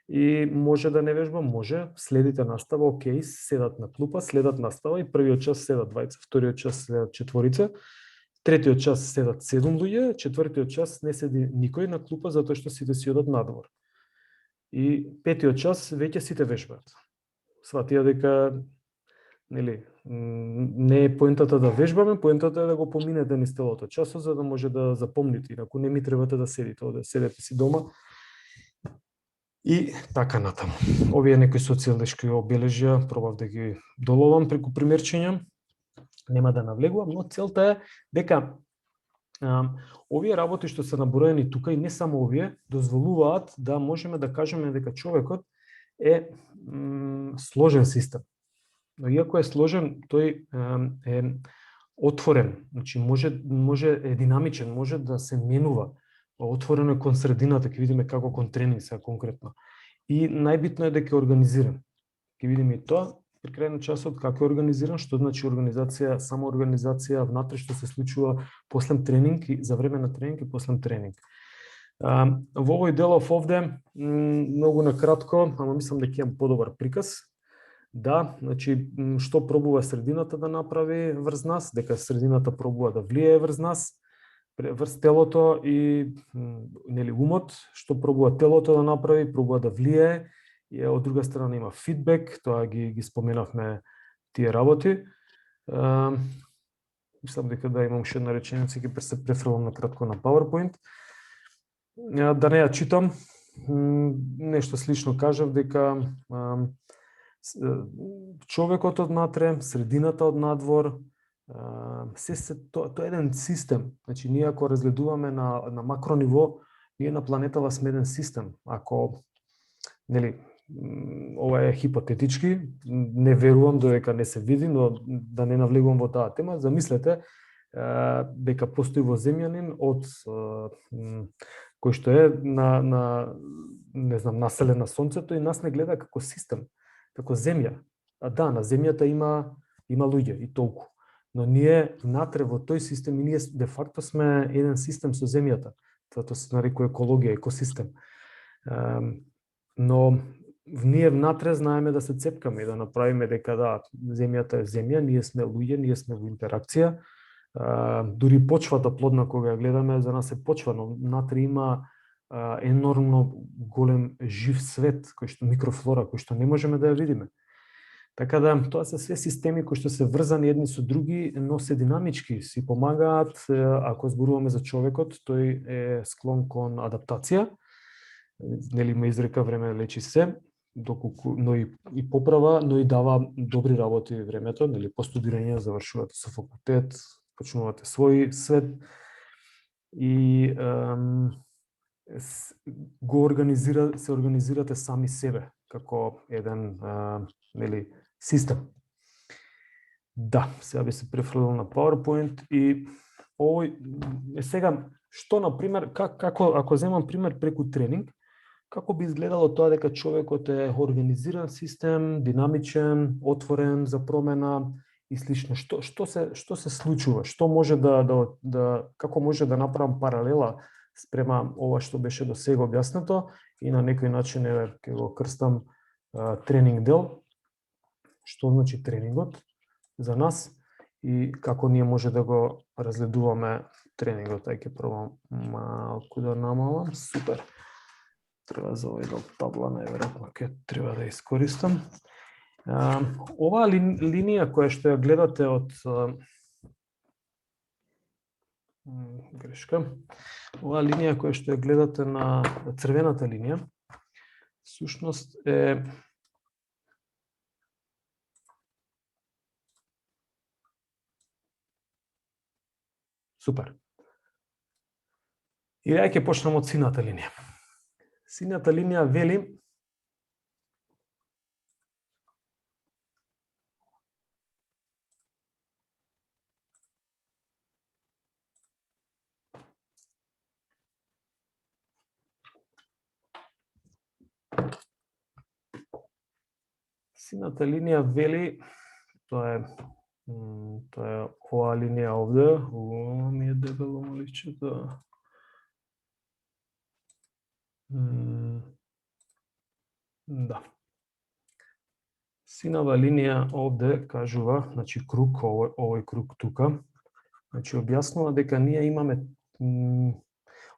Speaker 2: И може да не вежба, може, следите настава, окей, седат на клупа, следат настава и првиот час седат двајца, вториот час седат четворица, третиот час седат 7 луѓе, четвртиот час не седи никој на клупа затоа што сите си одат надвор. И петиот час веќе сите вежбаат. Сватија дека нели, не е поентата да вежбаме, поентата е да го поминете низ целото часот за да може да запомните, инаку не ми требате да седите, овде седете си дома. И така натаму. Овие некои социјалешки обележја пробав да ги доловам преку примерчиња. Нема да навлегувам, но целта е дека овие работи што се наброени тука и не само овие, дозволуваат да можеме да кажеме дека човекот е сложен систем. Но иако е сложен, тој е отворен, значи може е динамичен, може да се менува. Отворено е кон средината, ќе видиме како кон тренинг сега конкретно. И најбитно е дека е организиран. Ќе видиме и тоа при крај на часот како е организиран, што значи организација, само организација внатре што се случува после тренинг и за време на тренинг и после тренинг. Во овој делов овде многу накратко, ама мислам дека имам подобар приказ. Да, значи што пробува средината да направи врз нас, дека средината пробува да влијае врз нас, врз телото и нели умот, што пробува телото да направи, пробува да влијае, и од друга страна има фидбек, тоа ги споменавме тие работи. Мислам дека да имам уште една реченица, ќе се префрлам на кратко на PowerPoint. Да не ја читам, нешто слично кажав дека човекот однатре, средината од надвор, тоа е еден систем. Значи, ние ако разгледуваме на макро ниво, ние на планетава сме еден систем. Ако, нели, ова е хипотетички, не верувам додека не се види, но да не навлегувам во таа тема, замислете дека постои во земјанин од кој што е не знам, населен на сонцето и нас не гледа како систем, како земја. Да, на земјата има луѓе и толку. Но ние внатре во тој систем и ние де факто сме еден систем со земјата. Тоа се нарекува екологија, екосистем. Но ние внатре знаеме да се цепкаме и да направиме дека да, земјата е земја, ние сме луѓе, ние сме во интеракција. Дури почвата плодна кога ја гледаме за нас е почва, но внатре има енормно голем жив свет, кој што микрофлора, кој што не можеме да ја видиме. Така да, тоа се све системи кои што се врзани едни со други, но се динамички, си помагаат, ако зборуваме за човекот, тој е склон кон адаптација, нели има изрека време лечи се, доколку, но и поправа, но и дава добри работи времето, нели по студирање завршувате со факултет, почнувате свој свет и се организирате сами себе како еден нели систем. Да, сега би се префрлил на PowerPoint и овој сега што на пример како ако земам пример преку тренинг, како би изгледало тоа дека човекот е организиран систем, динамичен, отворен за промена и слично. Што се случува? Што може како може да направам паралела спрема ова што беше до сега објаснато и на некој начин ќе го крстам тренинг дел. Што значи тренингот за нас и како ние може да го разгледуваме тренингот. Ај ќе пробам малку да намалам. Супер. Треба за овој дел табла, најверојатно ќе треба да искористам. Оваа линија која што ја гледате од грешка. Оваа линија која што ја гледате на црвената линија, всушност е супер. И ја ќе почнам од сината линија. Сината линија вели Сината линија вели, тоа е оваа линија овде, ми е дебело маливчето. Да. Синава линија овде кажува, значи круг, овој круг тука, значи објаснува дека ние имаме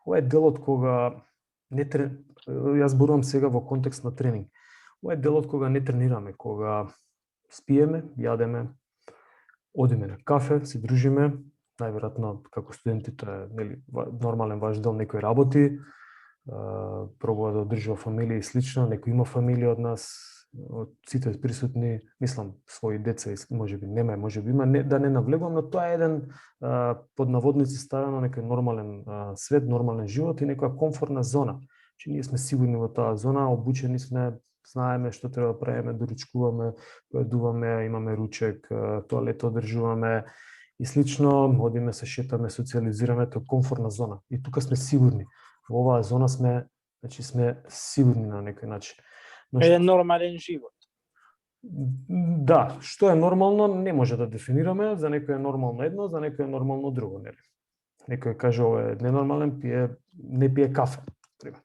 Speaker 2: ова е делот кога јас зборувам сега во контекст на тренинг. Ова е делот кога не тренираме, кога спиеме, јадеме, одиме на кафе, се дружиме, најверојатно како студенти тоа е нели нормален ваш дел, некој работи, пробува да одржува фамилија и слично, некој има фамилија од нас, од сите присутни, мислам, своји деца, можеби нема, можеби има, да не навлегувам, но тоа е еден под наводници ставено некој нормален свет, нормален живот и некоја комфортна зона. Че ние сме сигурни во таа зона, обучени сме, знаеме што треба да правиме, доручкуваме, поедуваме, имаме ручек, тоалет одржуваме и слично, одиме се шетаме, социализираме, тоа е комфортна зона. И тука сме сигурни. Во оваа зона сме, значи сме сигурни на некој начин. Но
Speaker 6: Еден нормален живот.
Speaker 2: Да, што е нормално не може да дефинираме, за некој е нормално едно, за некој е нормално друго, нели? Некој каже ова е ненормален, не пие кафе, пример.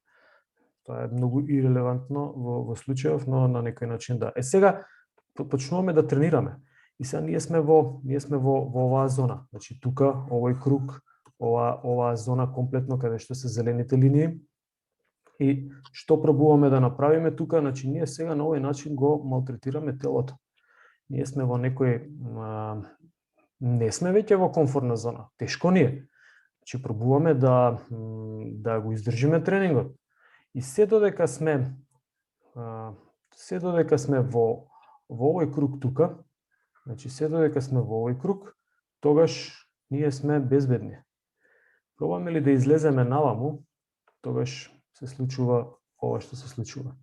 Speaker 2: Тоа е многу ирелевантно во случајов, но на некој начин да. Сега почнуваме да тренираме. И сега ние сме во оваа зона. Значи тука овој круг, оваа зона комплетно каде што се зелените линии. И што пробуваме да направиме тука, значи ние сега на овој начин го малтретираме телото. Ние сме во некој не сме веќе во комфортна зона. Тешко ни е. Значи пробуваме да го издржиме тренингот. И се додека сме во овој круг тука, значи се додека сме во овој круг, тогаш ние сме безбедни. Пробаме ли да излеземе наваму, тогаш се случува ова што се случува.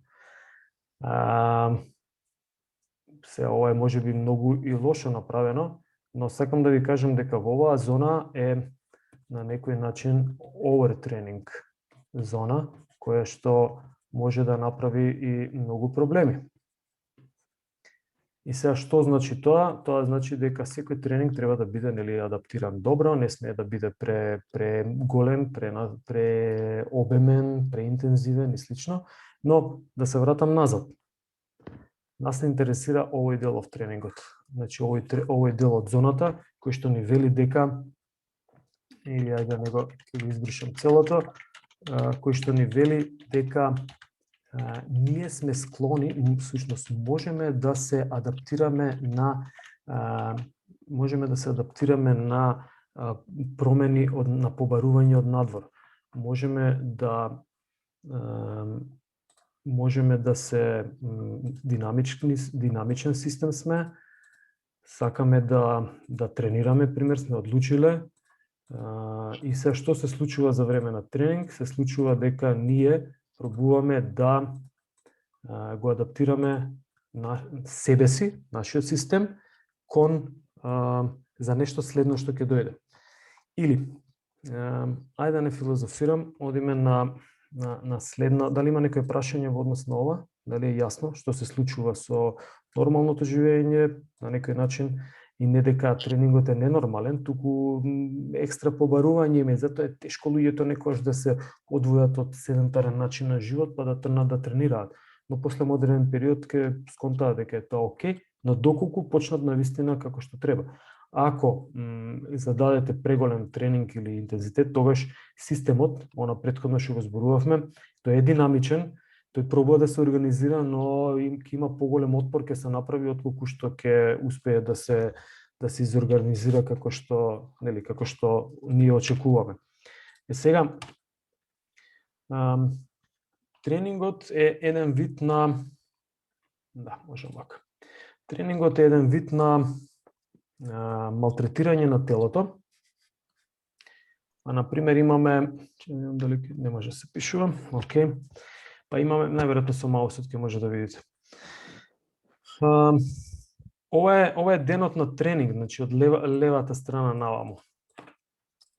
Speaker 2: Ова е можеби многу и лошо направено, но сакам да ви кажам дека во оваа зона е на некој начин овертренинг зона, која што може да направи и многу проблеми. И сега што значи тоа? Тоа значи дека секој тренинг треба да биде нели адаптиран добро, не смее да биде голем, обемен, преинтензивен и слично, но да се вратам назад. Нас не интересира овој дел од тренингот. Значи овој дел од зоната кој што ни вели дека или ајде него ќе го избришам целото, кој што ни вели дека ние сме склони, всушност можеме да се адаптираме на промени на побарување од надвор. Можеме да се динамичен систем сме, сакаме да тренираме, пример сме одлучиле, и се што се случува за време на тренинг, се случува дека ние пробуваме да го адаптираме на себе си, нашиот систем, за нешто следно што ќе дојде. Или, ајде да не филозофирам, одиме на следно, дали има некој прашање во однос на ова? Дали е јасно што се случува со нормалното живење на некој начин и не дека тренингот е ненормален, туку екстра побарување има, затоа е тешко луѓето некогаш да се одвојат од седентарен начин на живот па да тргнат да тренираат. Но после модерен период ќе сконтаат дека е тоа окей, но доколку почнат навистина како што треба. Ако зададете преголем тренинг или интензитет, тогаш системот, она претходно што го зборувавме, тој е динамичен, тој пробува да се организира, но ќе има поголем отпор ќе се направи отколку што ќе успее да се изорганизира како што ние очекуваме. Сега тренингот е еден вид на Тренингот е еден вид на малтретирање на телото, А на пример имаме, че не знам дали не може да се пишува. Океј. Па имаме најверојатно со маусот ќе може да видите. Ова е денот на тренинг, значи од левата страна наваму.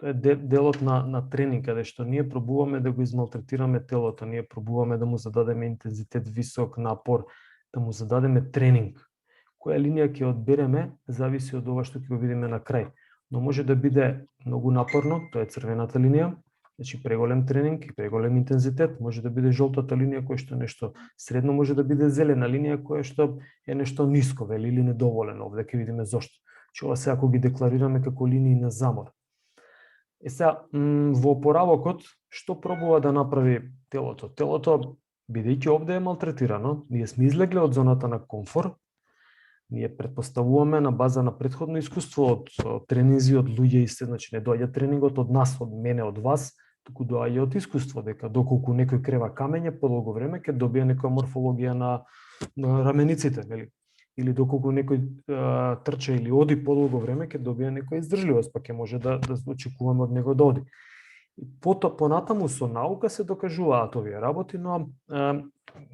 Speaker 2: Тоа е делот на тренинг, каде што ние пробуваме да го измалтретираме телото, ние пробуваме да му зададеме интензитет, висок напор, да му зададеме тренинг. Која линија ќе одбереме, зависи од ова што ќе го видиме на крај. Но може да биде многу напорно, тоа е црвената линија, значи преголем тренинг и преголем интензитет, може да биде жолтата линија која што нешто средно, може да биде зелена линија која што е нешто ниско, вели, или недоволено. Овде ќе видиме зошто. Че ова сега ги декларираме како линии на замор. Сега, во опоравокот, што пробува да направи телото? Телото, бидејќи овде е малтретирано, ние сме излегле од зоната на комфорт, ние претпоставуваме на база на претходно искуство од тренинзи, од луѓе и се, значи не доаѓа тренингот од нас, од мене, од вас, туку доаѓа од искуство, дека доколку некој крева камење подолго време ќе добие некоја морфологија на рамениците, нели? Или доколку некој трча или оди подолго време ќе добие некоја издржливост, па ќе може да очекуваме од него да оди. Понатаму со наука се докажуваат овие работи, но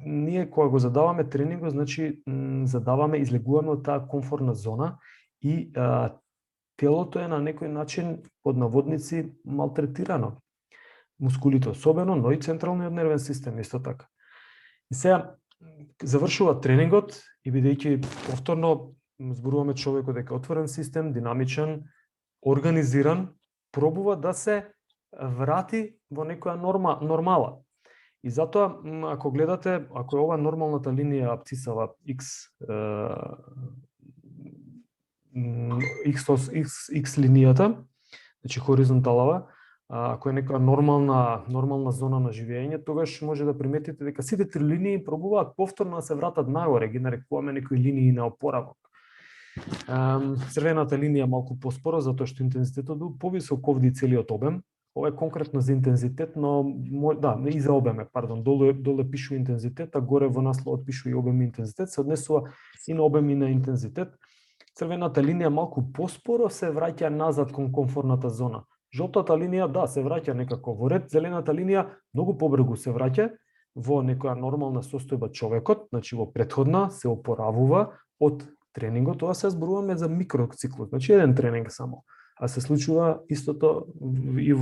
Speaker 2: ние кога го задаваме тренингот, значи задаваме, излегуваме од таа комфортна зона и телото е на некој начин под наводници малтретирано. Мускулите особено, но и централниот нервен систем исто така. И сега завршува тренингот и бидејќи повторно зборуваме човекот дека отворен систем, динамичен, организиран, пробува да се врати во некоја нормала. И затоа, ако гледате, ако е ова нормалната линија абцисава X линијата, значи хоризонталава, ако е некоја нормална зона на живење, тогаш може да приметите дека сите три линии пробуваат повторно да се вратат нагоре, ги нарекуваме некои линии на опоравок. Црвената линија малку поспоро, затоа што интензитетот бил повисок овде целиот обем. Ова е конкретно за интензитет, но да, и за обем, пардон, доле пишува интензитет, а горе во насловот пишува и обем и интензитет, се однесува и на обем и на интензитет. Црвената линија малку поспоро се враќа назад кон комфортната зона. Жолтата линија, да, се враќа некако во ред, зелената линија многу побрзо се враќа во некоја нормална состојба човекот, значи во претходна се опоравува од тренингот, тоа се зборуваме за микроциклус, значи еден тренинг само. А се случува истото и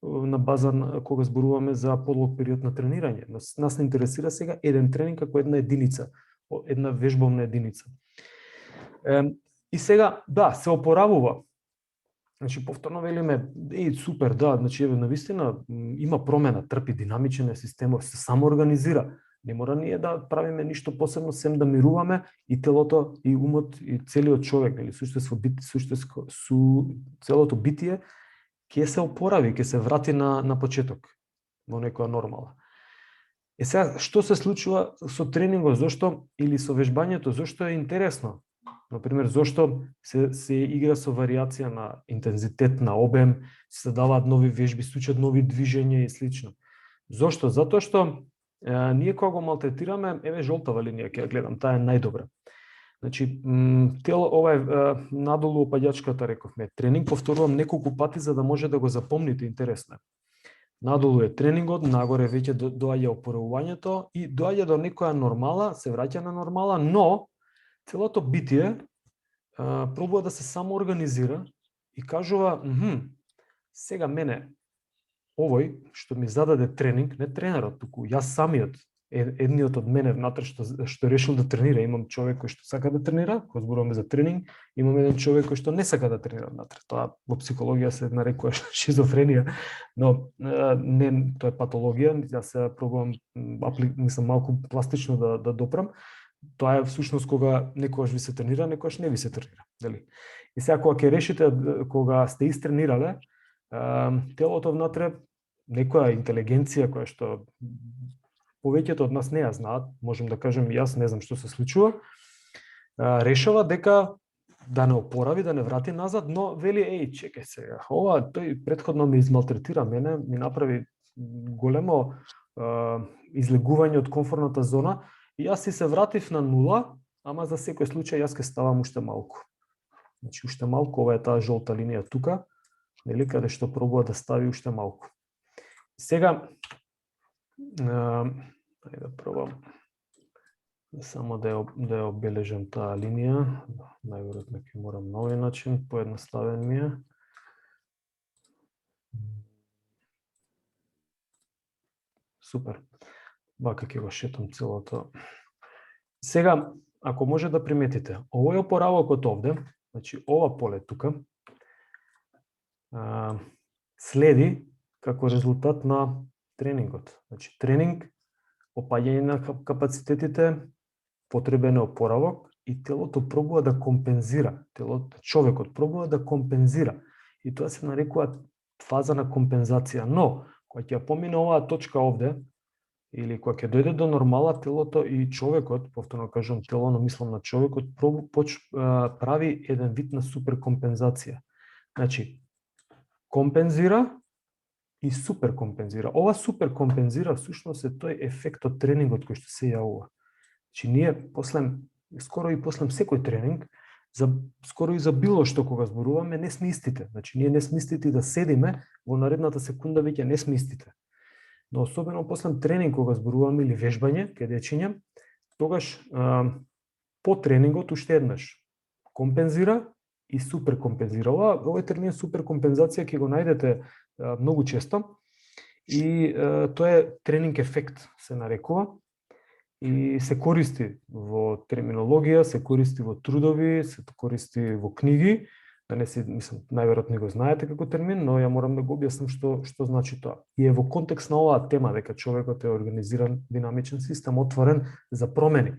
Speaker 2: на база кога зборуваме за подолг период на тренирање. Нас не интересира сега еден тренинг како една единица, една вежбовна единица. И сега, да, се опоравува. Значи, повторно велиме, супер, да, значи, навистина има промена, трпи, динамичен е системот, се самоорганизира. Не мора ние да правиме ништо посебно, сем да мируваме и телото, и умот, и целиот човек, или целото битие, ќе се опорави, ќе се врати на почеток, во некоја нормала. Сега, што се случува со тренингот, зошто, или со вежбањето, зошто е интересно? Например, зошто се игра со варијација на интензитет, на обем, се даваат нови вежби, се учат нови движења и слично. Зошто? Затоа што ние кога го малтретираме, еве жолтава линија ќе ја гледам, таа е најдобра. Значи, тело, ова е надолу опаѓачката, рековме, тренинг, повторувам неколку пати за да може да го запомните, интересно. Надолу е тренингот, нагоре веќе доаѓа опоравувањето и доаѓа до некоја нормала, се враќа на нормала, но целото битие пробува да се самоорганизира и кажува, сега мене, овој што ми зададе тренинг, не тренерот, туку јас самиот, едниот од мене внатре што решил да тренира. Имам човек кој што сака да тренира, кога зборуваме за тренинг, имам еден човек кој што не сака да тренира внатре. Тоа во психологија се нарекува шизофренија, но не, тоа е патологија. Јас се пробувам, мислам, малку пластично да допрам. Тоа е всушност кога некогаш ви се тренира, некогаш не ви се тренира, дали? И сега кога ќе решите, кога сте истренирале, телото внатре, некоја интелигенција која што повеќето од нас не ја знаат, можем да кажем јас не знам што се случува, решава дека да не опорави, да не врати назад, но вели, чекај сега, ова тој претходно ме измалтретира мене, ми направи големо излегување од комфортната зона и јас си се вратив на нула, ама за секој случај јас ќе ставам уште малку. Значи уште малку, ова е таа жолта линија тука, нели, каде што пробува да стави уште малку. Сега, ајде да пробам само да ја обележам таа линија, најверојатно ќе морам на овој начин, поедноставен ми е. Супер. Вака ќе го шетам целото. Сега, ако може да приметите, овој опоравокот овде, значи ова поле тука, следи како резултат на тренингот. Значи тренинг, опаѓање на капацитетите, потребен е опоравок и телото пробува да компензира. Човекот пробува да компензира. И тоа се нарекува фаза на компензација. Но, кога ќе помине оваа точка овде, или кога ќе дојде до нормала, телото и човекот, повторно кажам тело, но мислам на човекот, прави еден вид на суперкомпензација. Значи, компензира и суперкомпензира. Ова суперкомпензира всушност е тој ефект од тренингот кој што се јавува. Значи, ние скоро и после секој тренинг, скоро и за било што кога зборуваме, не сме истите. Значи, ние не сме истите да седиме, во наредната секунда веќе не сме истите. Но особено после тренинг кога зборуваме или вежбање, кедечење, тогаш по тренингот уште еднаш компензира и суперкомпензира. Овој термин суперкомпензација ќе го најдете многу често и тоа е тренинг ефект се нарекува и се користи во терминологија, се користи во трудови, се користи во книги. Да не се, мислам, најверојатно го знаете како термин, но ја морам да го објаснам што значи тоа. И е во контекст на оваа тема дека човекот е организиран динамичен систем, отворен за промени.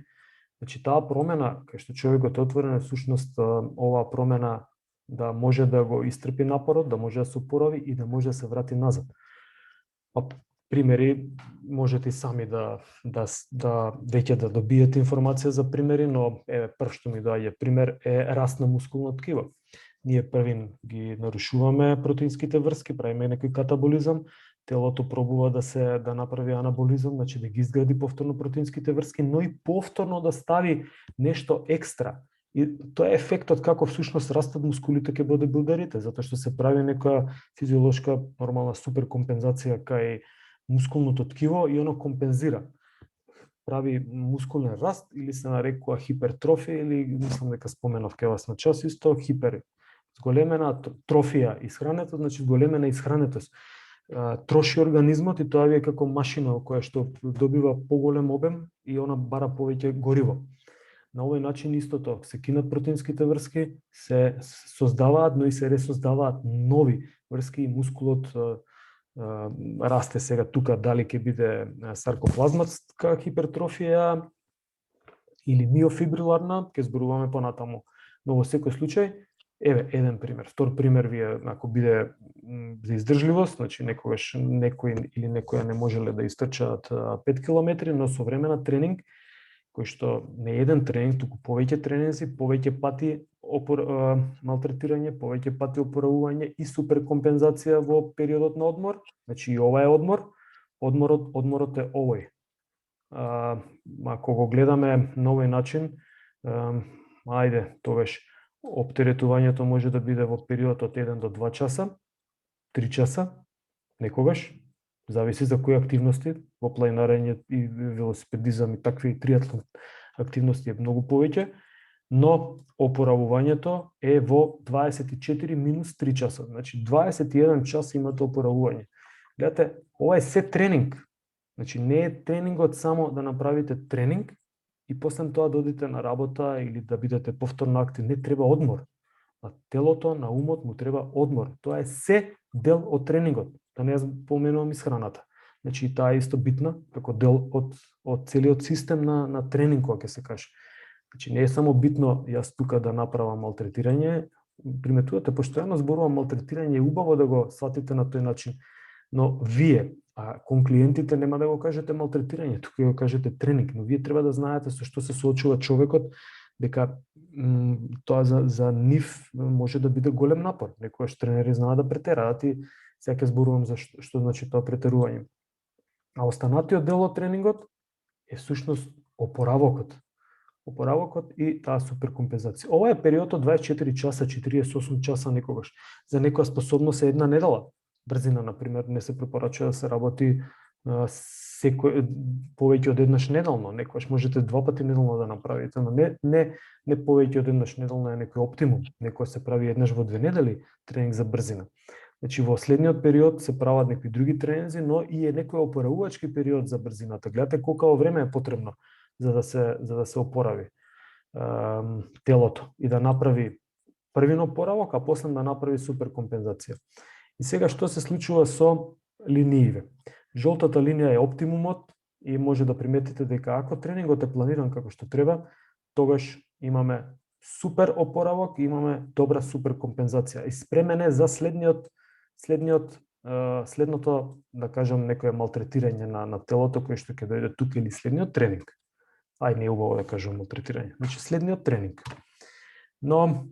Speaker 2: Значи таа промена кај што човекот е отворен е всушност оваа промена да може да го истрпи напорот, да може да се опорави и да може да се врати назад. Примери можете и сами да веќе да добиете информација за примери, но прв што ми доаѓа пример е раст на мускулно ткиво. Ние првин ги нарушуваме протеинските врски, правиме некој катаболизам, телото пробува да направи анаболизам, значи да ги изгради повторно протеинските врски, но и повторно да стави нешто екстра. И тоа е ефектот како всушност растат мускулите кај бодибилдерите, затоа што се прави некоја физиолошка нормална суперкомпензација кај мускулното ткиво и оно компензира. Прави мускулен раст или се нарекува хипертрофија или мислам дека споменав кај вас на час исто зголемена трофија исхранетост, значи зголемена исхранетост. Троши организмот и тоа е како машина која што добива поголем обем и она бара повеќе гориво. На овој начин истото, се кинат протеинските врски, се создаваат, но и се ресоздаваат нови врски и мускулот расте сега тука, дали ќе биде саркоплазматска хипертрофија или миофибриларна, ќе зборуваме понатаму. Но во секој случај, еден пример. Втор пример ви е, ако биде за издржливост, значи некогаш некој или некоја не можеле да истрчаат 5 километри, но со време на тренинг, кој што не е еден тренинг, туку повеќе тренинзи, повеќе пати малтретирање, повеќе пати опоравување и суперкомпензација во периодот на одмор. Значи и ова е одмор. Одморот е овој. Ако го гледаме на овој начин, тогаш оптеретувањето може да биде во период од 1 до 2 часа, 3 часа, некогаш, зависи за кои активности, во планинарење и велосипедизам и такви триатлон активности е многу повеќе, но опоравувањето е во 24 минус 3 часа. Значи 21 час имате опоравување. Гледате, ова е се тренинг. Значи не е тренингот само да направите тренинг и после тоа да одите на работа или да бидете повторно активни. Не треба одмор. На телото, на умот му треба одмор. Тоа е се дел од тренингот. Да не споменувам исхраната. Значи таа е исто битна како дел од целиот систем на тренинг, кога ќе се каже. Значи не е само битно јас тука да направам малтретирање, приметувате постојано зборувам малтретирање, е убаво да го сватите на тој начин, но вие, кон клиентите нема да го кажете малтретирање, тука го кажете тренинг, но вие треба да знаете со што се соочува човекот, дека тоа за нив може да биде голем напор. Некојаш тренери знаат да претераат и сега ќе зборувам за што значи тоа претерување. А останатиот дел од тренингот е всушност опоравокот. опоравокот и таа суперкомпензација. Ова е период од 24 часа, 48 часа некогаш. За некоја способност е една недела. Брзина, например, не се препорачува да се работи повеќе од еднаш неделно, некогаш можете 2 пати неделно да направите, но не повеќе од еднаш неделно е некој оптимум. Некој се прави еднаш во 2 недели тренинг за брзина. Значи во следниот период се прават некои други тренинзи, но и е некој опоравувачки период за брзината. Гледате колку време е потребно за да се опорави телото и да направи првин опоравок, а после да направи суперкомпензација. И сега што се случува со линиите? Жолтата линија е оптимумот и може да приметите дека ако тренингот е планиран како што треба, тогаш имаме супер опоравок и имаме добра суперкомпензација. И спремен е за следното, да кажам, некое малтретирање на телото кој што ќе дојде тука или следниот тренинг. Ај, не е убаво да кажам малтретирање. Значи следниот тренинг. Но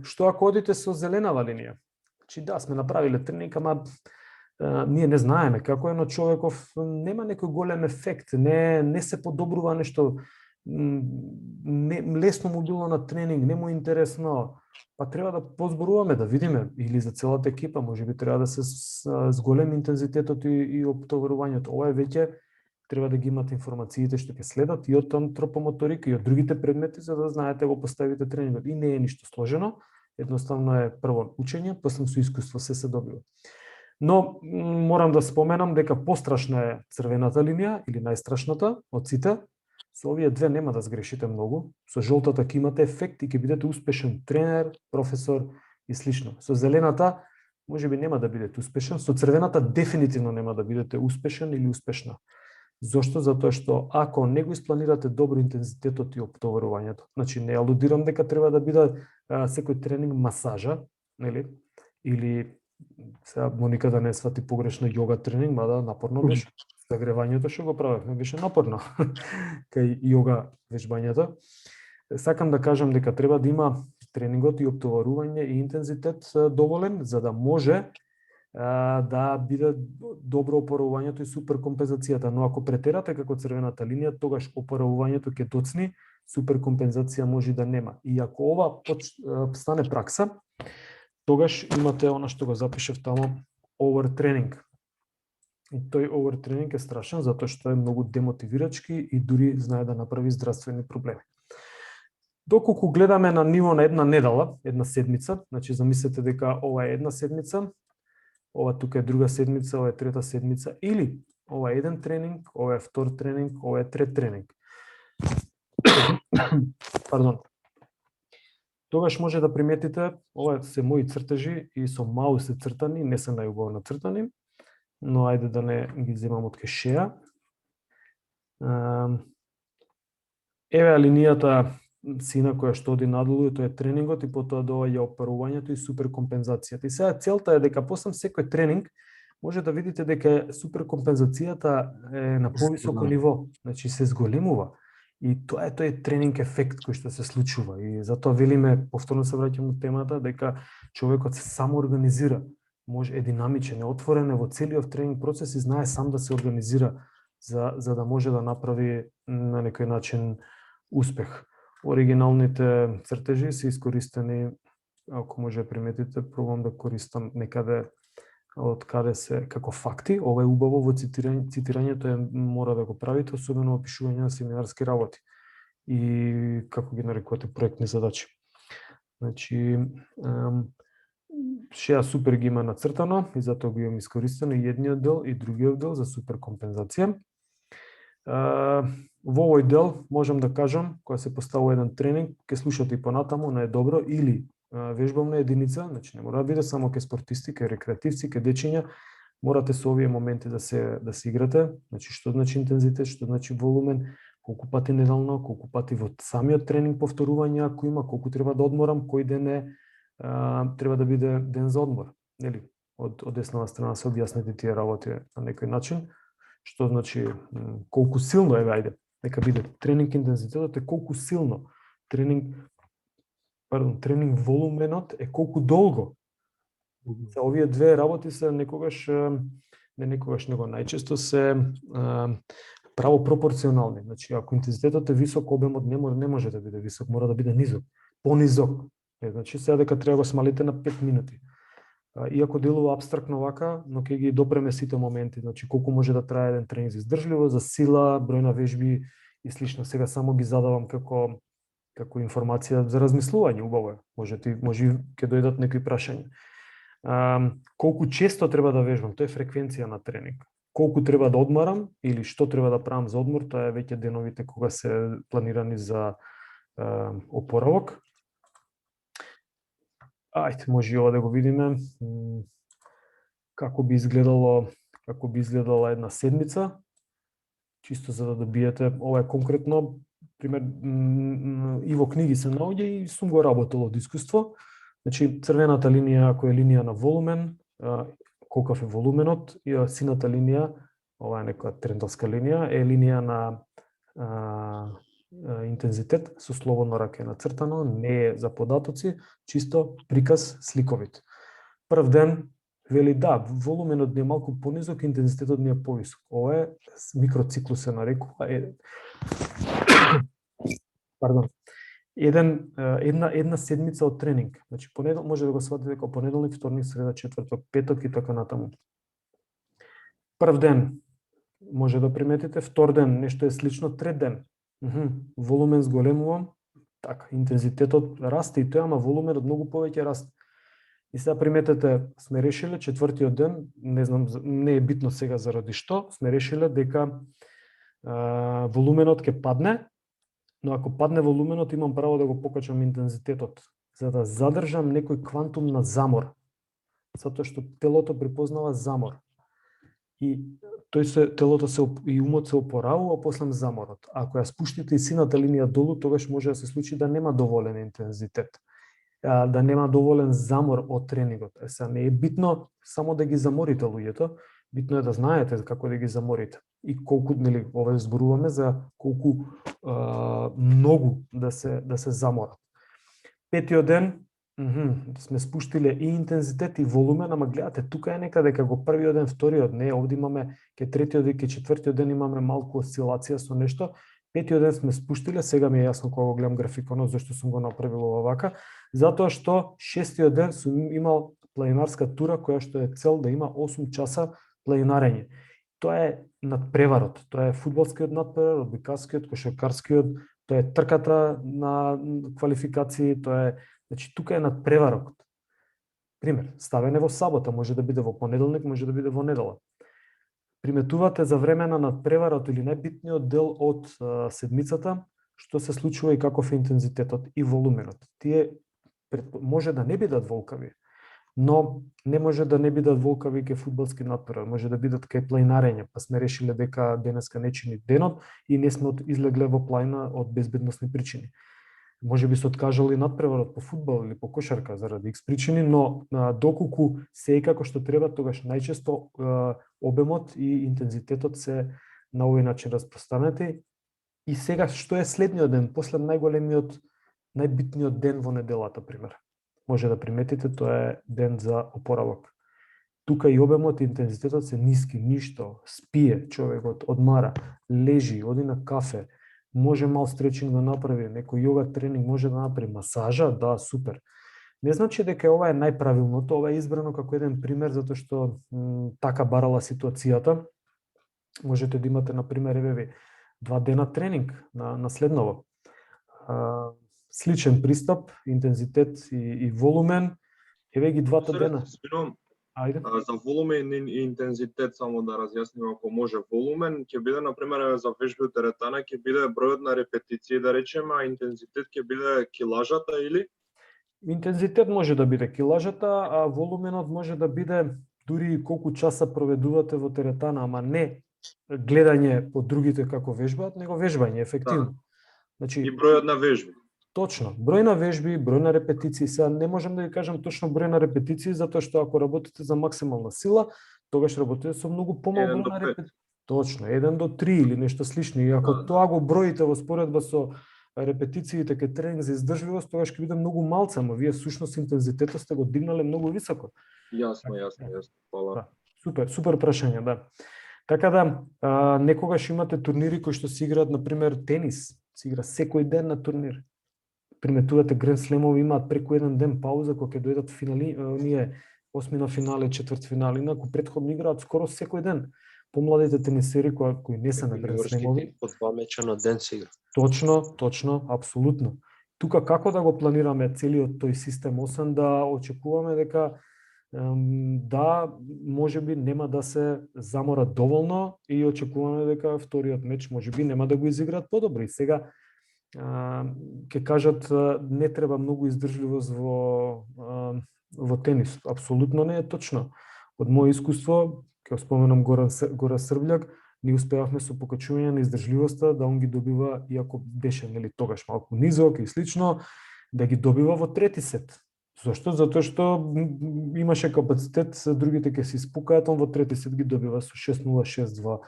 Speaker 2: што ако одите со зеленава линија? Значи да, сме направиле тренинг, ама ние не знаеме како е, но човеков нема некој голем ефект, не се подобрува нешто, лесно му било на тренинг, не му интересно, па треба да позборуваме, да видиме, или за целата екипа, можеби треба да се зголеми интензитетот и оптоварувањето. Ова е веќе треба да ги имате информациите што ќе следат и од антропомоторика и од другите предмети, за да знаете го поставите тренингот. И не е ништо сложено, едноставно е прво учење, после со искуство се добива. Но морам да споменам дека пострашна е црвената линија или најстрашната од сите. Со овие две нема да сгрешите многу. Со жолтата ќе имате ефект и ќе бидете успешен тренер, професор и слично. Со зелената можеби нема да бидете успешен, со црвената дефинитивно нема да бидете успешен или успешна. Зошто? Затоа што ако не го испланирате добро интензитетот и оптоварувањето, значи не алудирам дека треба да биде секој тренинг масажа, нели? Или сега Моника да не свати погрешно йога тренинг, мада напорно беше. Загревањето што го правевме беше напорно. Кај йога вежбањето. Сакам да кажам дека треба да има тренингот и оптоварување и интензитет доволен за да може да биде добро опоравувањето и суперкомпензацијата, но ако претерате како црвената линија, тогаш опоравувањето ќе доцни, суперкомпензација може да нема. И ако ова стане пракса, тогаш имате она што го запишев тамо, овертренинг. И тој овертренинг е страшен затоа што е многу демотивирачки и дури знае да направи здравствени проблеми. Доколку гледаме на ниво на една недела, една седмица, значи замислете дека ова е една седмица, ова тука е друга седмица, ова е трета седмица, или ова е еден тренинг, ова е втор тренинг, ова е трет тренинг. Пардон. Тогаш може да приметите, ова се мои цртежи и со мау се цртани, не се најубаво нацртани, но ајде да не ги земам од кешеја. Еве линијата сина која што оди надолу, тоа е тренингот и потоа доаѓа опарувањето и суперкомпензацијата. И сега целта е дека после секој тренинг може да видите дека суперкомпензацијата е на повисоко ниво, значи се зголемува. И тоа е тој тренинг ефект кој што се случува. И затоа велиме, повторно се враќам на темата, дека човекот се самоорганизира, е динамичен, е отворен во целиот тренинг процес и знае сам да се организира за да може да направи на некој начин успех. Оригиналните цртежи се искористени, ако може да приметите, пробам да користам некаде од каде се како факти. Ова е убаво во цитирањето мора да го правите, особено во пишување на семинарски работи и како ги нарекувате проектни задачи. Значи шеа супер ги има нацртано и затоа го имам искористено и едниот дел и другиот дел за суперкомпензација. Во овој дел можам да кажам, кога се поставува еден тренинг, ќе слушате и понатаму на добро или вежбовна единица, значи не мора да биде само ке спортисти, ке рекреативци, ке дечиња, морате со овие моменти да се играте, значи што значи интензитет, што значи волумен, колку пати неделно, колку пати во самиот тренинг повторување ако има, колку треба да одморам, кој ден е треба да биде ден за одмор, нели? Од деснава страна се објаснете тие работи на некој начин, што значи колку силно ајде, нека биде тренинг интензитетот е колку силно, тренинг волуменот е колку долго. За овие две работи се некогаш, не некогаш, него најчесто се право пропорционални. Значи, ако интензитетот е висок, обемот не може да биде висок, мора да биде низок, понизок. Значи, сега дека треба да го смалите на 5 минути. Иако делува абстрактно вака, но ќе ги допреме сите моменти, значи колку може да трае еден тренинг за издржливост, за сила, број на вежби и слично. Сега само ги задавам како информација за размислување, убаво е. Може ќе дојдат некои прашања. Колку често треба да вежбам, тоа е фреквенција на тренинг. Колку треба да одмарам или што треба да правам за одмор, тоа е веќе деновите кога се планирани за опоравок. Ајде, може и ова да го видиме. Како би изгледала една седмица, чисто за да добиете, ова е конкретно, пример, и во книги се наоѓа и сум го работел од искуство. Значи, црвената линија, ако е линија на волумен, колкав е волуменот, и сината линија, ова е нека трендовска линија, е линија на интензитет со слободно раке нацртано, не е за податоци, чисто приказ сликовит. Прв ден вели да, волуменот ни е малку понизок, интензитетот ни е повисок. Ова е микроциклус се нарекува. Една седмица од тренинг. Значи може да го сватите како понеделник, вторник, среда, четврток, петок и така натаму. Прв ден може да приметите, втор ден нешто е слично, трет ден волумен зголемувам, така, интензитетот расте и тоа, ама волуменот многу повеќе расте. И сега приметете, сме решиле четвртиот ден, не знам, не е битно сега заради што, сме решиле дека волуменот ќе падне, но ако падне волуменот, имам право да го покачам интензитетот, за да задржам некој квантум на замор, затоа што телото припознава замор. И телото и умот се опоравува после заморот. Ако ја спуштите и сината линија долу, тогаш може да се случи да нема доволен интензитет, да нема доволен замор од тренингот. Сега не е битно само да ги заморите луѓето, битно е да знаете како да ги заморите. И колку, нели, ова зборуваме за колку многу да се заморат. Петиот ден сме спуштиле и интензитет и волумен, ама гледате, тука е некаде како првиот ден, вториот, не, овде имаме ке третиот и ке четвртиот ден имаме малку осцилација со нешто. Петиот ден сме спуштиле, сега ми е јасно кога го гледам графиконот зашто сум го направил ова вака, затоа што шестиот ден сум имал планинарска тура која што е цел да има 8 часа планинарење. Тоа е надпреварот, тоа е фудбалскиот надпревар, одбикарскиот, кошаркарскиот, тоа е трката на квалификации, тоа е, значи тука е надпреварот. Пример, ставене во сабота, може да биде во понеделник, може да биде во недела. Приметувате за време на надпреварот или најбитниот дел од седмицата, што се случува и каков е интензитетот и волуменот. Тие може да не бидат волкави, но не може да не бидат волкави кај фудбалски надпревар, може да бидат кај планинарење, па сме решиле дека денеска не чини денот и не сме излегле во планина од безбедносни причини. Може би се откажали надпреварот по фудбал или по кошарка заради X причини, но доколку се е како што треба, тогаш најчесто обемот и интензитетот се на овој начин распространети. И сега што е следниот ден, после најголемиот, најбитниот ден во неделата, пример. Може да приметите, тоа е ден за опоравок. Тука и обемот и интензитетот се ниски, ништо, спие човекот, одмара, лежи, оди на кафе, може мал стречинг да направи, некој йога тренинг може да направи, масажа, да, супер. Не значи дека ова е најправилното, ова е избрано како еден пример, затоа што така барала ситуацијата. Можете да имате, например, еве 2 дена тренинг на следново. Сличен пристап, интензитет и волумен, еве ги двата дена. Ајде.
Speaker 6: За волумен и интензитет само да разјасним, ако може, волумен ќе биде на пример за вежби од теретана ќе биде бројот на репетиции, да речеме, а интензитет ќе биде килажата или?
Speaker 2: Интензитет може да биде килажата, а волуменот може да биде дури колку часа проведувате во теретана, ама не гледање по другите како вежбаат, него вежбање ефективно.
Speaker 6: Да.
Speaker 2: Значи
Speaker 6: И бројот на вежби.
Speaker 2: Точно, број на вежби, број на репетиции, сега не можам да ви кажам точно број на репетиции, затоа што ако работите за максимална сила, тогаш работите со многу помал број на репетиции. Точно, 1 до 3 или нешто слично. И ако тоа го броите во споредба со репетициите кај тренинг за издржливост, тогаш ќе биде многу малце, ама вие всушност интензитетот сте го дигнале многу високо.
Speaker 6: Јасно, јасно. Фала.
Speaker 2: Да. Супер прашање, да. Така да, некогаш имате турнири кои што се играат, например, тенис, се игра секој ден на турнир. Приметувате Гранд Слемови имаат преку еден ден пауза кога ќе дојдат финали, ние осмина финале, четвртфинали, инаку претходно играат скоро секој ден. Помладите тенисери кои не се на Гранд Слемови,
Speaker 7: по 2 меча на ден се игра.
Speaker 2: Точно, апсолутно. Тука како да го планираме целиот тој систем, освен да очекуваме дека да, можеби нема да се заморат доволно и очекуваме дека вториот меч можеби нема да го изиграат подобро. И сега ќе кажат не треба многу издржливост во тенис. Апсолутно не е точно. Од мое искуство, ќе споменам Гора Србљак, ние успевавме со покачување на издржливоста да он ги добива, иако беше тогаш малку низок и слично, да ги добива во трети сет. Зошто? Затоа што имаше капацитет, другите ќе се испукаат, он во трети сет ги добива со 6-0, 6-2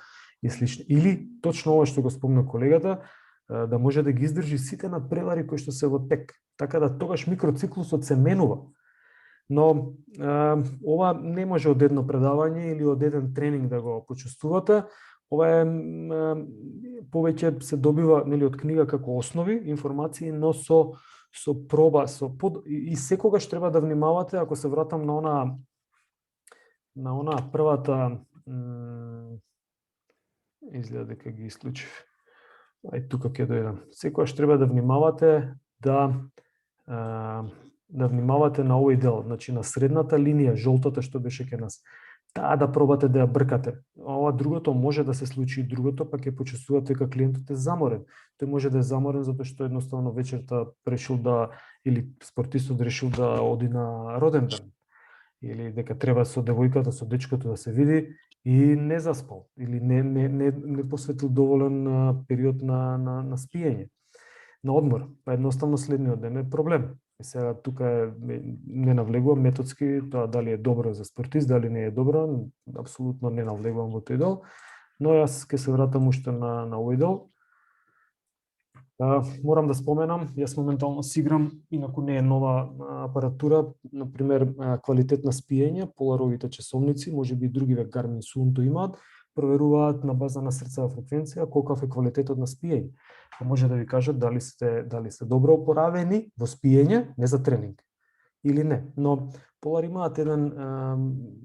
Speaker 2: и слично. Или точно ова што го спомна колегата, да може да ги издржи сите надпревари кои што се во тек. Така да тогаш микроциклусот се менува. Но ова не може од едно предавање или од еден тренинг да го почувствувате. Ова е повеќе се добива од книга како основи информации, но со проба, и секогаш треба да внимавате, ако се вратам на она првата изгледа дека ги исклучив. Ај тука ќе дојдам. Секогаш треба да внимавате да внимавате на овој дел, значи на средната линија, жолтата што беше ке нас. Таа да пробате да ја бркате. Ова другото може да се случи, другото пак ќе почувствувате дека клиентот е заморен. Тој може да е заморен затоа што едноставно вечерта решил или спортистот решил да оди на роден ден. Или дека треба со девојката, со дечкото да се види и не заспал. Или не посветил доволен период на спиење, на одмор. Па едноставно следниот ден е проблем. И сега тука не навлегувам методски, тоа дали е добро за спортист, дали не е добро, апсолутно не навлегувам во тој дел, но јас ќе се вратам уште на овој дел. Морам да споменам, јас моментално си играм, инаку не е нова апаратура, например квалитет на спиење, поларовите часовници, можеби и другиве Garmin Suunto имаат, проверуваат на база на срцева фреквенција колкав е квалитетот на спиење. Може да ви кажат дали сте добро опоравени во спиење, не за тренинг, или не. Но Polar имаат еден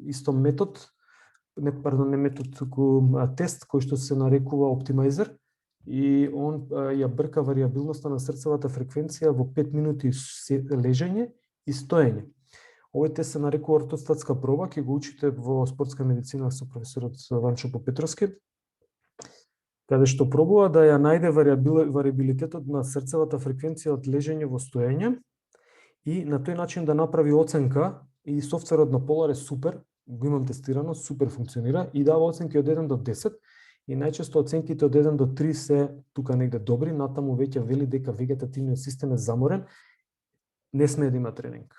Speaker 2: исто метод, не метод, тест кој што се нарекува Optimizer, и он ја брка вариабилноста на срцевата фреквенција во 5 минути лежење и стоење. Овој тест се нарекува ортостатска проба, ќе го учите во спортска медицина со професорот Ванчо Попетровски, каде што пробува да ја најде вариабилитетот на срцевата фреквенција од лежење во стоење и на тој начин да направи оценка, и софтверот на Polar е супер, го имам тестирано, супер функционира и дава оценки од 1 до 10, и најчесто оценките од 1 до 3 се тука негде добри, натаму веќе вели дека вегетативниот систем е заморен, не смее да има тренинг.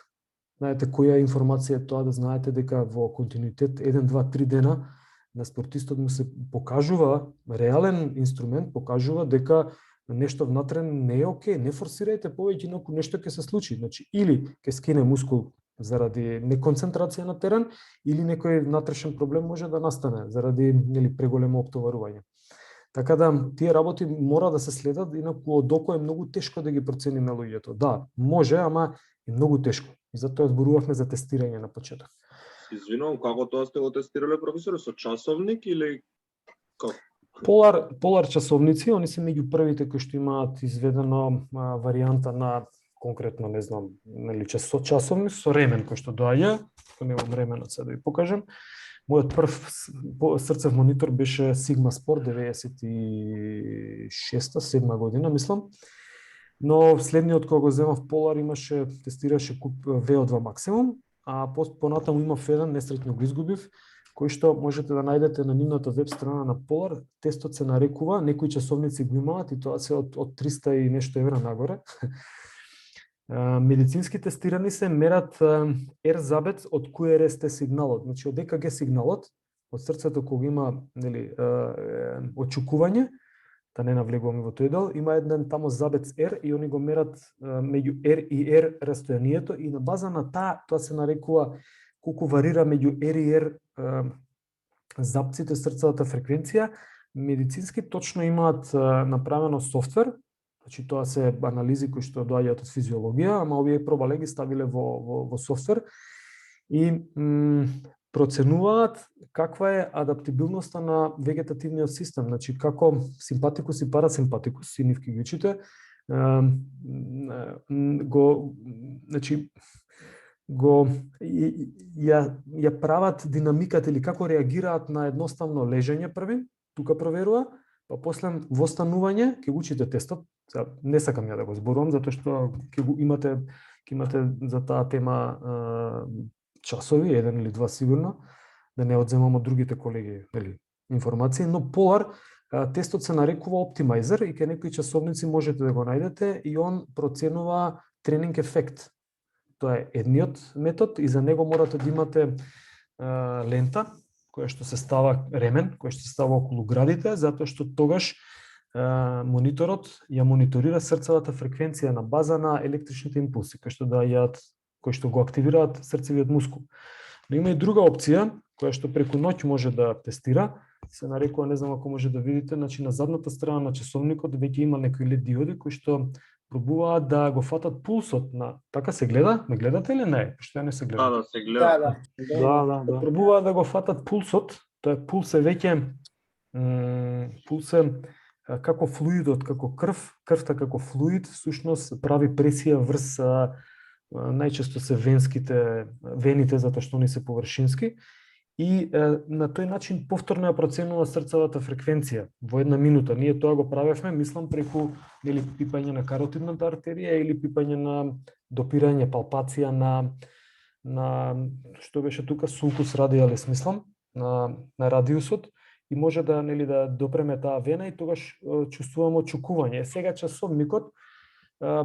Speaker 2: Знаете која информација е тоа, да знаете дека во континуитет 1, 2, 3 дена на спортистот му се покажува, реален инструмент покажува дека нешто внатре не е окей, не форсирајте повеќе, инаку нешто ќе се случи. Значи, или ќе скине мускул заради неконцентрација на терен, или некој внатрешен проблем може да настане заради преголемо оптоварување. Така да, тие работи мора да се следат, инаку од око е многу тешко да ги процениме луѓето. Да, може, ама е многу тешко. И затоа зборувавме за тестирање на почеток.
Speaker 6: Извинувам, како тоа сте го тестирале, професоре, со часовник или како?
Speaker 2: Polar часовници, они се меѓу првите кои што имаат изведено варијанта на конкретно, не знам, часовник со ремен кој што доаѓа, кој немам ременот сега да ви покажам. Мојот прв срцев монитор беше Sigma Sport 96-7 година, мислам. Но следниот кога го земав Polar тестираше куп VO2 максимум, а понатаму имав еден, несреќно го изгубив, кој што можете да најдете на нивната веб страна на Polar. Тестот се нарекува, некои часовници го имаат и тоа се од 300 и нешто евра нагоре. Медицински тестирани се мерат R-забец од QRST сигналот, значи од EKG сигналот, од срцето кога има очукување, да не навлегуваме во тој дел, има еден тамо забец R и они го мерат меѓу R и R растојанието и на база на тоа се нарекува колку варира меѓу R и R запците, срцевата фреквенција, медицински точно имаат направено софтвер, значи тоа се анализи кои што доаѓаат од физиологија, ама овие пробале ги ставиле во софтвер и проценуваат каква е адаптибилноста на вегетативниот систем, значи како симпатикус и парасимпатикус, и нивки ги учите, ја прават динамиката или како реагираат на едноставно лежење први, тука проверува, па после востанување ќе го учите тестот. Не сакам ја да го зборувам затоа што ќе имате за таа тема часови, еден или два сигурно, да не одземам од другите колеги, нели, информации, но Polar тестот се нарекува Optimizer и кај некои часовници можете да го најдете и он проценува тренинг ефект. Тоа е едниот метод и за него морате да имате лента која што се става ремен, која што се става околу градите, затоа што тогаш мониторот ја мониторира срцевата фреквенција на база на електричните импулси кои што дајаат, кои што го активираат срцевиот мускул. Но има и друга опција која што преку ноќ може да тестира, се нарекува, не знам ако може да видите, значи на задната страна на часовникот веќе има некои LED диоди кои што пробуваат да го фатат пулсот на... Така се гледа? Ме гледате или не? Што ја не се гледа?
Speaker 6: Да, се гледа.
Speaker 5: Да.
Speaker 2: Пробуваат да го фатат пулсот, тоа е пулс е веќе пулс е како флуидот, како крвта како флуид, всушност прави пресија врз најчесто се вените затоа што они се површински и на тој начин повторно ја проценува срцевата фреквенција во една минута. Ние тоа го правевме, мислам, преку нели пипање на каротидната артерија или пипање на допирање, палпација на што беше тука сулкус радиалис, мислам, на радиусот и може да нели да допреме таа вена и тогаш чувствуваме очукување. Сега часовникот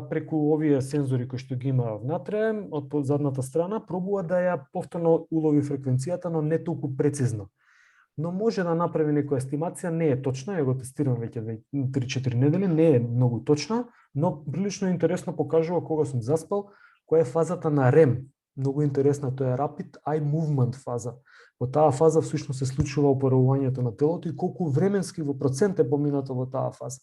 Speaker 2: преку овие сензори кои што ги има внатре, од задната страна, пробува да ја повторно улови фреквенцијата, но не толку прецизно. Но може да направи некоја естимација, не е точна, ја го тестирам веќе 3-4 недели, не е многу точна, но прилично интересно покажува кога сум заспал, која е фазата на REM. Многу интересна, тоа е Rapid Eye Movement фаза. Во таа фаза всушност се случува опаровувањето на телото и колку временски во процент е поминато во таа фаза.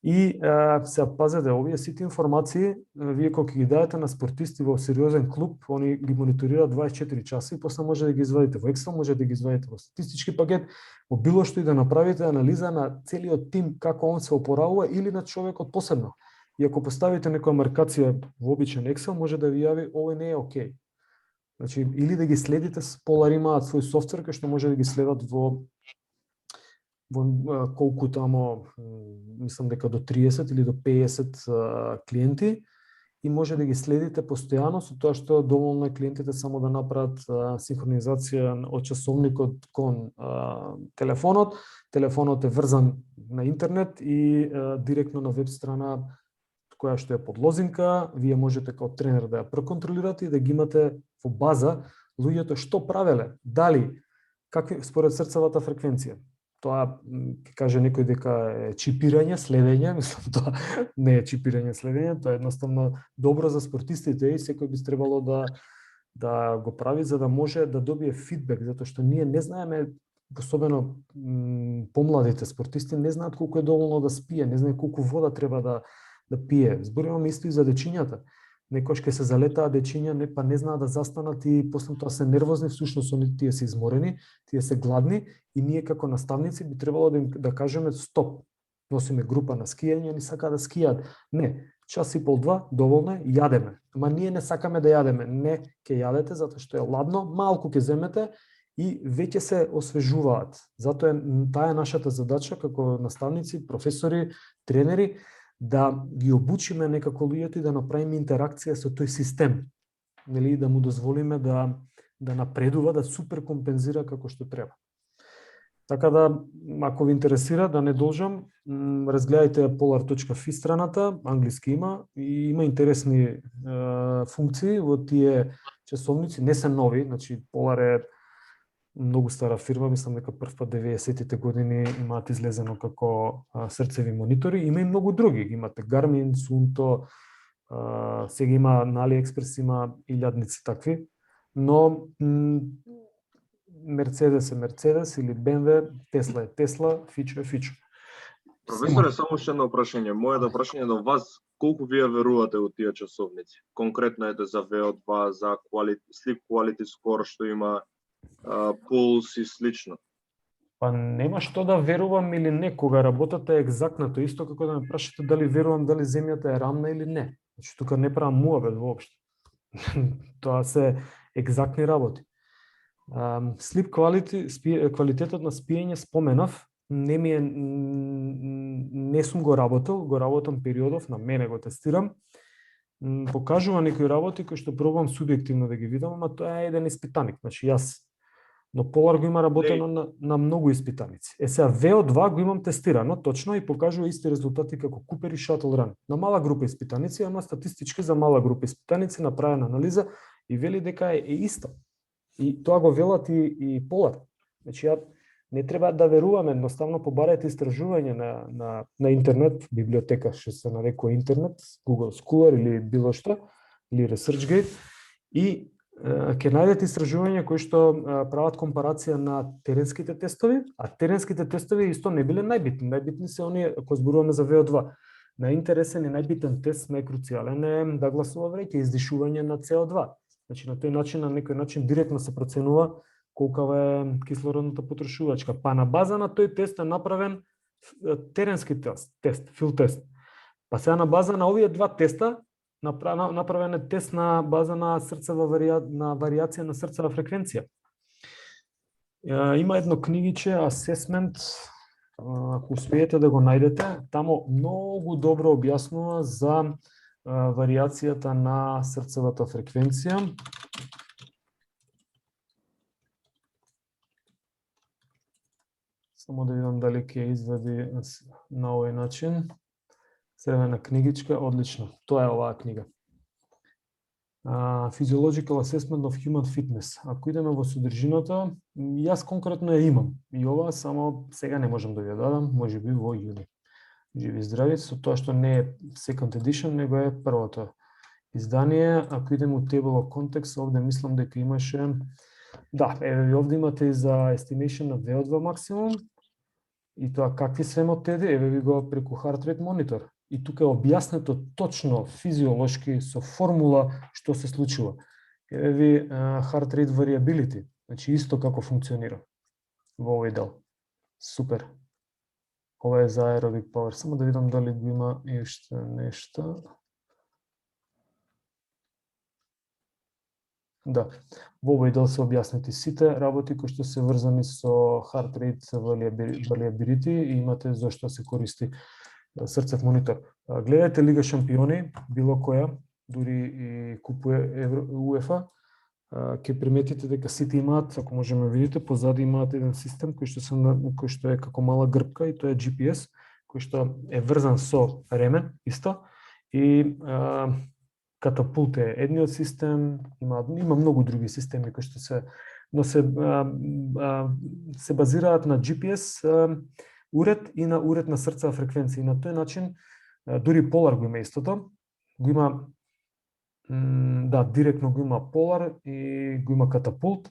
Speaker 2: И се пазете, овие сите информации, вие кога ги дадете на спортисти во сериозен клуб, они ги мониторираат 24 часа и после може да ги извадите во Excel, може да ги извадите во статистички пакет, во било што и да направите анализа на целиот тим како он се опоравува или на човекот посебно. И ако поставите некоја маркација во обичен Excel, може да ви јави ова не е окей. Значи, или да ги следите, Polar имаат свој софтвер кој што може да ги следат во колку тамо, мислам дека до 30 или до 50 клиенти и може да ги следите постојано со тоа што доволно е клиентите само да направат синхронизација од часовникот кон телефонот. Телефонот е врзан на интернет и директно на веб страна која што е под лозинка, вие можете како тренер да ја преконтролирате и да ги имате во база луѓето што правеле, дали, какви според срцевата фреквенција. Тоа ќе каже некој дека е чипирање, следење, мислам тоа не е чипирање, следење, тоа е едноставно добро за спортистите и секој би требало да го прави за да може да добие фидбек, затоа што ние не знаеме, особено помладите спортисти не знаат колку е доволно да спие, не знаат колку вода треба да пие. Зборуваме исто и за дечињата. Некојаш ќе се залетаат дечиња, па не знаат да застанат и после тоа се нервозни, всушност тие се изморени, тие се гладни и ние како наставници би требало да кажеме стоп. Носиме група на скијање, ни сака да скијат. Не, час и пол, два, доволно е, јадеме. Ама ние не сакаме да јадеме. Не, ќе јадете затоа што е ладно, малку ќе земете и веќе се освежуваат. Затоа таа е нашата задача како наставници, професори, тренери, да ги обучиме некако луѓето и да направиме интеракција со тој систем. Нели, да му дозволиме да напредува, да супер компензира како што треба. Така да, ако ви интересира, да не должам, разгледајте polar.fi страната, англиски има, и има интересни функции во тие часовници, не се нови, значи Polar е многу стара фирма, мислам дека прв пат 90-тите години имаат излезено како срцеви монитори, има и многу други, имате Garmin, Suunto, сега има на AliExpress има илјадници такви, но Мерцедес е Мерцедес или БМВ, Тесла е Тесла, Фичо е Фичо.
Speaker 6: Професоре, само уште едно прашање. Моето прашање до вас, колку вие верувате во тие часовници? Конкретно ете за VO2, за Sleep Quality Score што има пулс и слично.
Speaker 2: Па нема што да верувам или не, кога работата е екзактна, исто како да ме прашате дали верувам дали земјата е рамна или не. Значи тука не правам муабет воопшто. Тоа се екзактни работи. Sleep quality, квалитетот на спиење споменав, не сум го работам периодов, на мене го тестирам. Покажува некои работи кои што пробувам субјективно да ги видам, ама тоа е еден испитаник, значи јас. Но Polar го има работено на многу испитаници. Сега VO2 го имам тестирано точно и покажува исти резултати како Cooper и Shuttle Run. На мала група испитаници, ама статистички за мала група испитаници направена анализа и вели дека е исто. И тоа го велат и Polar. Значи ја не треба да веруваме, едноставно побарајте истражување на интернет, библиотека што се нарекува интернет, Google Scholar или било што, или ResearchGate, и ќе најдете истражувања кои што прават компарација на теренските тестови, а теренските тестови исто не биле најбитни. Најбитни се оние, ако зборуваме за VO2. Најинтересен и најбитен тест, најкруцијален е Дагласова вреќа, издишување на CO2. Значи на тој начин, на некој начин директно се проценува колкава е кислородната потрошувачка. Па на база на тој тест е направен теренски тест, фил тест. Па сега на база на овие два теста направен е тест на база на варијација на срцева фреквенција. Има едно книгиче, Assessment, ако успеете да го најдете, тамо многу добро објаснува за варијацијата на срцевата фреквенција. Само да видам дали ќе извади на овој начин. Црвена книгичка, одлично. Тоа е оваа книга. Physiological Assessment of Human Fitness. Ако идеме во содржината, јас конкретно ја имам. И ова само сега не можам да ја дадам, можеби во јуни. Живи здрави, со тоа што не е second edition, него е првото издание. Ако идеме у table of context, овде мислам дека имаше... Да, еве овде имате и за estimation на VO2 максимум, и тоа какви се емотеди, еве ви го преку heart rate monitor. И тука е објаснето точно физиолошки со формула што се случува. Еве ви heart rate variability, значи исто како функционира во овој дел. Супер. Ова е за aerobic power. Само да видам дали го има и уште нешто. Да, во овој дел се објаснети сите работи кои што се врзани со heart rate variability и имате зошто се користи срцев монитор. Гледате Лига шампиони, било која, дури и купуе УЕФА, ќе приметите дека сите имаат, ако можеме видите, позади имаат еден систем кој што е како мала грбка и тоа е GPS, кој што е врзан со ремен исто и катапулт е едниот систем, има многу други системи кои што се базираат на GPS уред и на уред на срцева фреквенција. И на тој начин дури Polar го има истото. Го има директно го има Polar и го има катапулт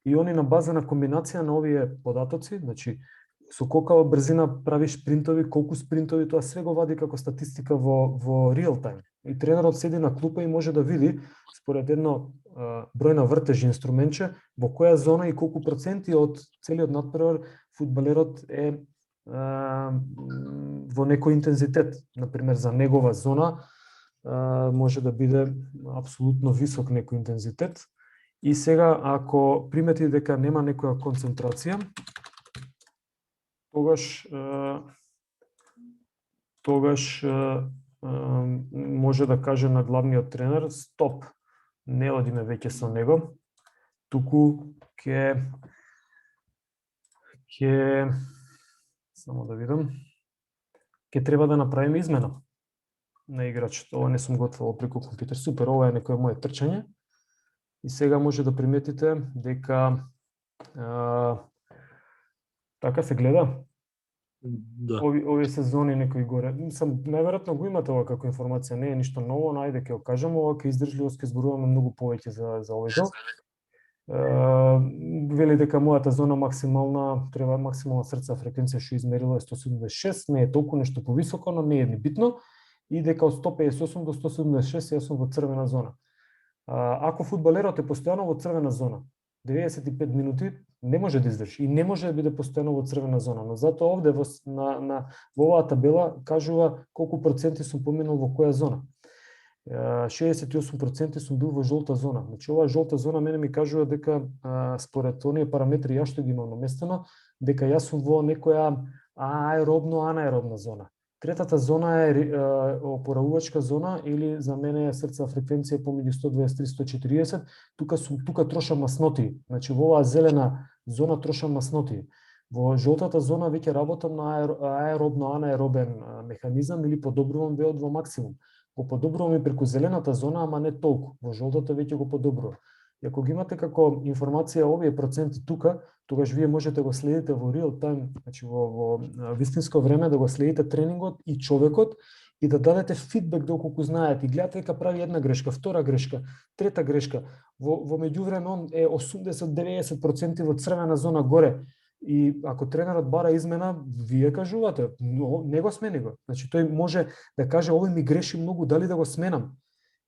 Speaker 2: и они на база на комбинација на овие податоци, значи со колкава брзина правиш спринтови, колку спринтови, тоа се го вади како статистика во реал тајм. И тренерот седи на клупа и може да види според едно број на вртежи инструментче во која зона и колку проценти од целиот надпревар фудбалерот е во некој интензитет. Например, за негова зона може да биде апсолутно висок некој интензитет. И сега, ако примети дека нема некоја концентрација, тогаш може да каже на главниот тренер, стоп, не одиме веќе со него, туку ќе само да видам, ќе треба да направиме измена на играчот. Ова не сум готвил преку компјутер. Супер, ова е некое мое трчање. И сега може да приметите дека така се гледа.
Speaker 5: Да.
Speaker 2: Овие сезони некои горе. Најверојатно го имате ова како информација, не е ништо ново, но ајде ќе го кажам, ова ќе издржливост ќе зборуваме многу повеќе за овој дел. вели дека мојата зона максимална срцева фреквенција што измерила е 176, не е толку нешто повисоко, но не е ни битно, и дека од 158 до 176 јас сум во црвена зона. Ако фудбалерот е постојано во црвена зона, 95 минути не може да издржи и не може да биде постојано во црвена зона, но затоа овде во оваа табела кажува колку проценти сум поминал во која зона. 68% сум бил во жолта зона. Значи оваа жолта зона мене ми кажува дека според оние параметри ја што ги имам наместено, дека јас сум во некоја аеробно-анаеробна зона. Третата зона е опоравувачка зона или за мене е срцева фреквенција помеѓу 123-140. Тука трошам масноти. Значи во оваа зелена зона трошам масноти. Во жолтата зона веќе работам на аеробно-анаеробен механизам или подобрувам ВО2 во максимум. Го подобрувам и преку зелената зона, ама не толку. Во жолтата веќе го подобрувам. И ако ги имате како информација овие проценти тука, тогаш вие можете да го следите во real time, значи во вистинско време да го следите тренингот и човекот и да дадете фидбек доколку знаете и гледате дека прави една грешка, втора грешка, трета грешка. Во меѓувреме он е 80-90% во црвена зона горе. И ако тренерот бара измена, вие кажувате, но не го смени го. Значи тој може да каже овој ми греши многу, дали да го сменам.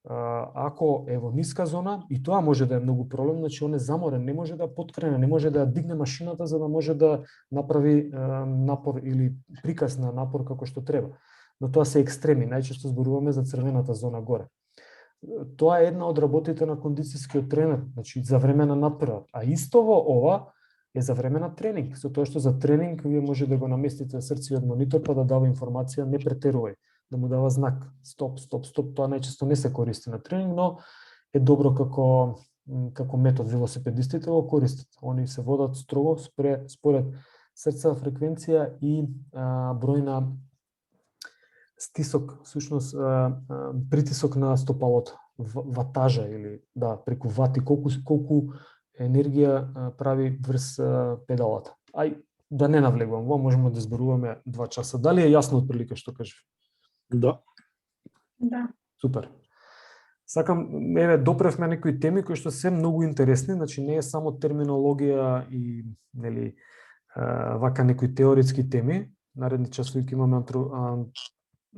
Speaker 2: Ако е во ниска зона, и тоа може да е многу проблем, значи он е заморен, не може да поткрене, не може да дигне машината за да може да направи напор или приказ на напор како што треба. Но тоа се екстреми, најчесто зборуваме за црвената зона горе. Тоа е една од работите на кондицијскиот тренер, значи за време на надпревар. А исто во ова е за време на тренинг, со тоа што за тренинг вие може да го наместите срцевиот монитор па да дава информација, не претерувај, да му дава знак стоп, тоа најчесто не се користи на тренинг, но е добро како метод. Велосипедистите го користат. Они се водат строго според срцева фреквенција и број на стисок, всушност притисок на стопалото, ватажа или преку вати, колку енергија прави врз педалата. Да не навлегувам, во можеме да зборуваме 2 часа. Дали е јасно отприлика што кажеш?
Speaker 5: Да.
Speaker 4: Да.
Speaker 2: Супер. Сакам, допревме некои теми кои што се многу интересни, значи не е само терминологија и нели вака некои теоретски теми. Наредни часови ќе имаме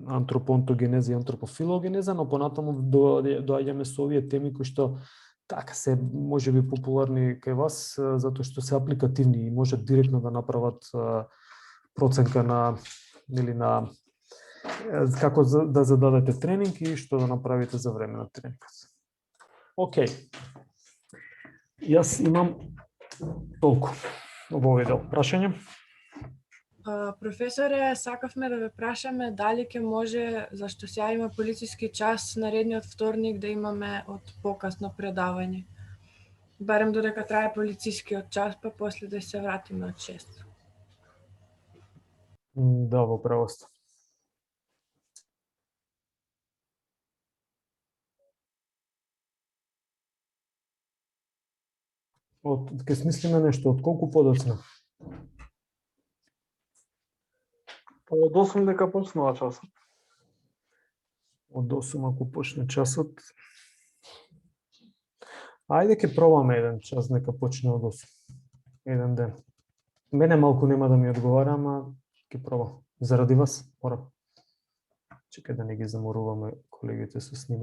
Speaker 2: антропонтогенеза и антропофилогенеза, но понатаму доаѓаме со овие теми кои што така се можеби популарни кај вас затоа што се апликативни и можат директно да направат проценка на како да зададете тренинг и што да направите за време на тренингот. Океј. Јас имам толку во овој дел. Прашање?
Speaker 8: Професоре, сакавме да ве прашаме дали ќе може, зашто сега има полициски час, наредниот вторник да имаме од покасно предавање. Барем додека трае полицискиот час, па после да се вратиме од 6.
Speaker 2: Да, во право сте. Ке смислиме нешто, од колку подоцна?
Speaker 5: Од 8 дека почнува часот.
Speaker 2: Од 8 ако почне часот. Ајде ке пробаме еден час нека почне од 8. Еден ден. Мене малку нема да ми одговара, ама ке пробам. Заради вас, мора. Чекај да не ги заморуваме колегите со снимање.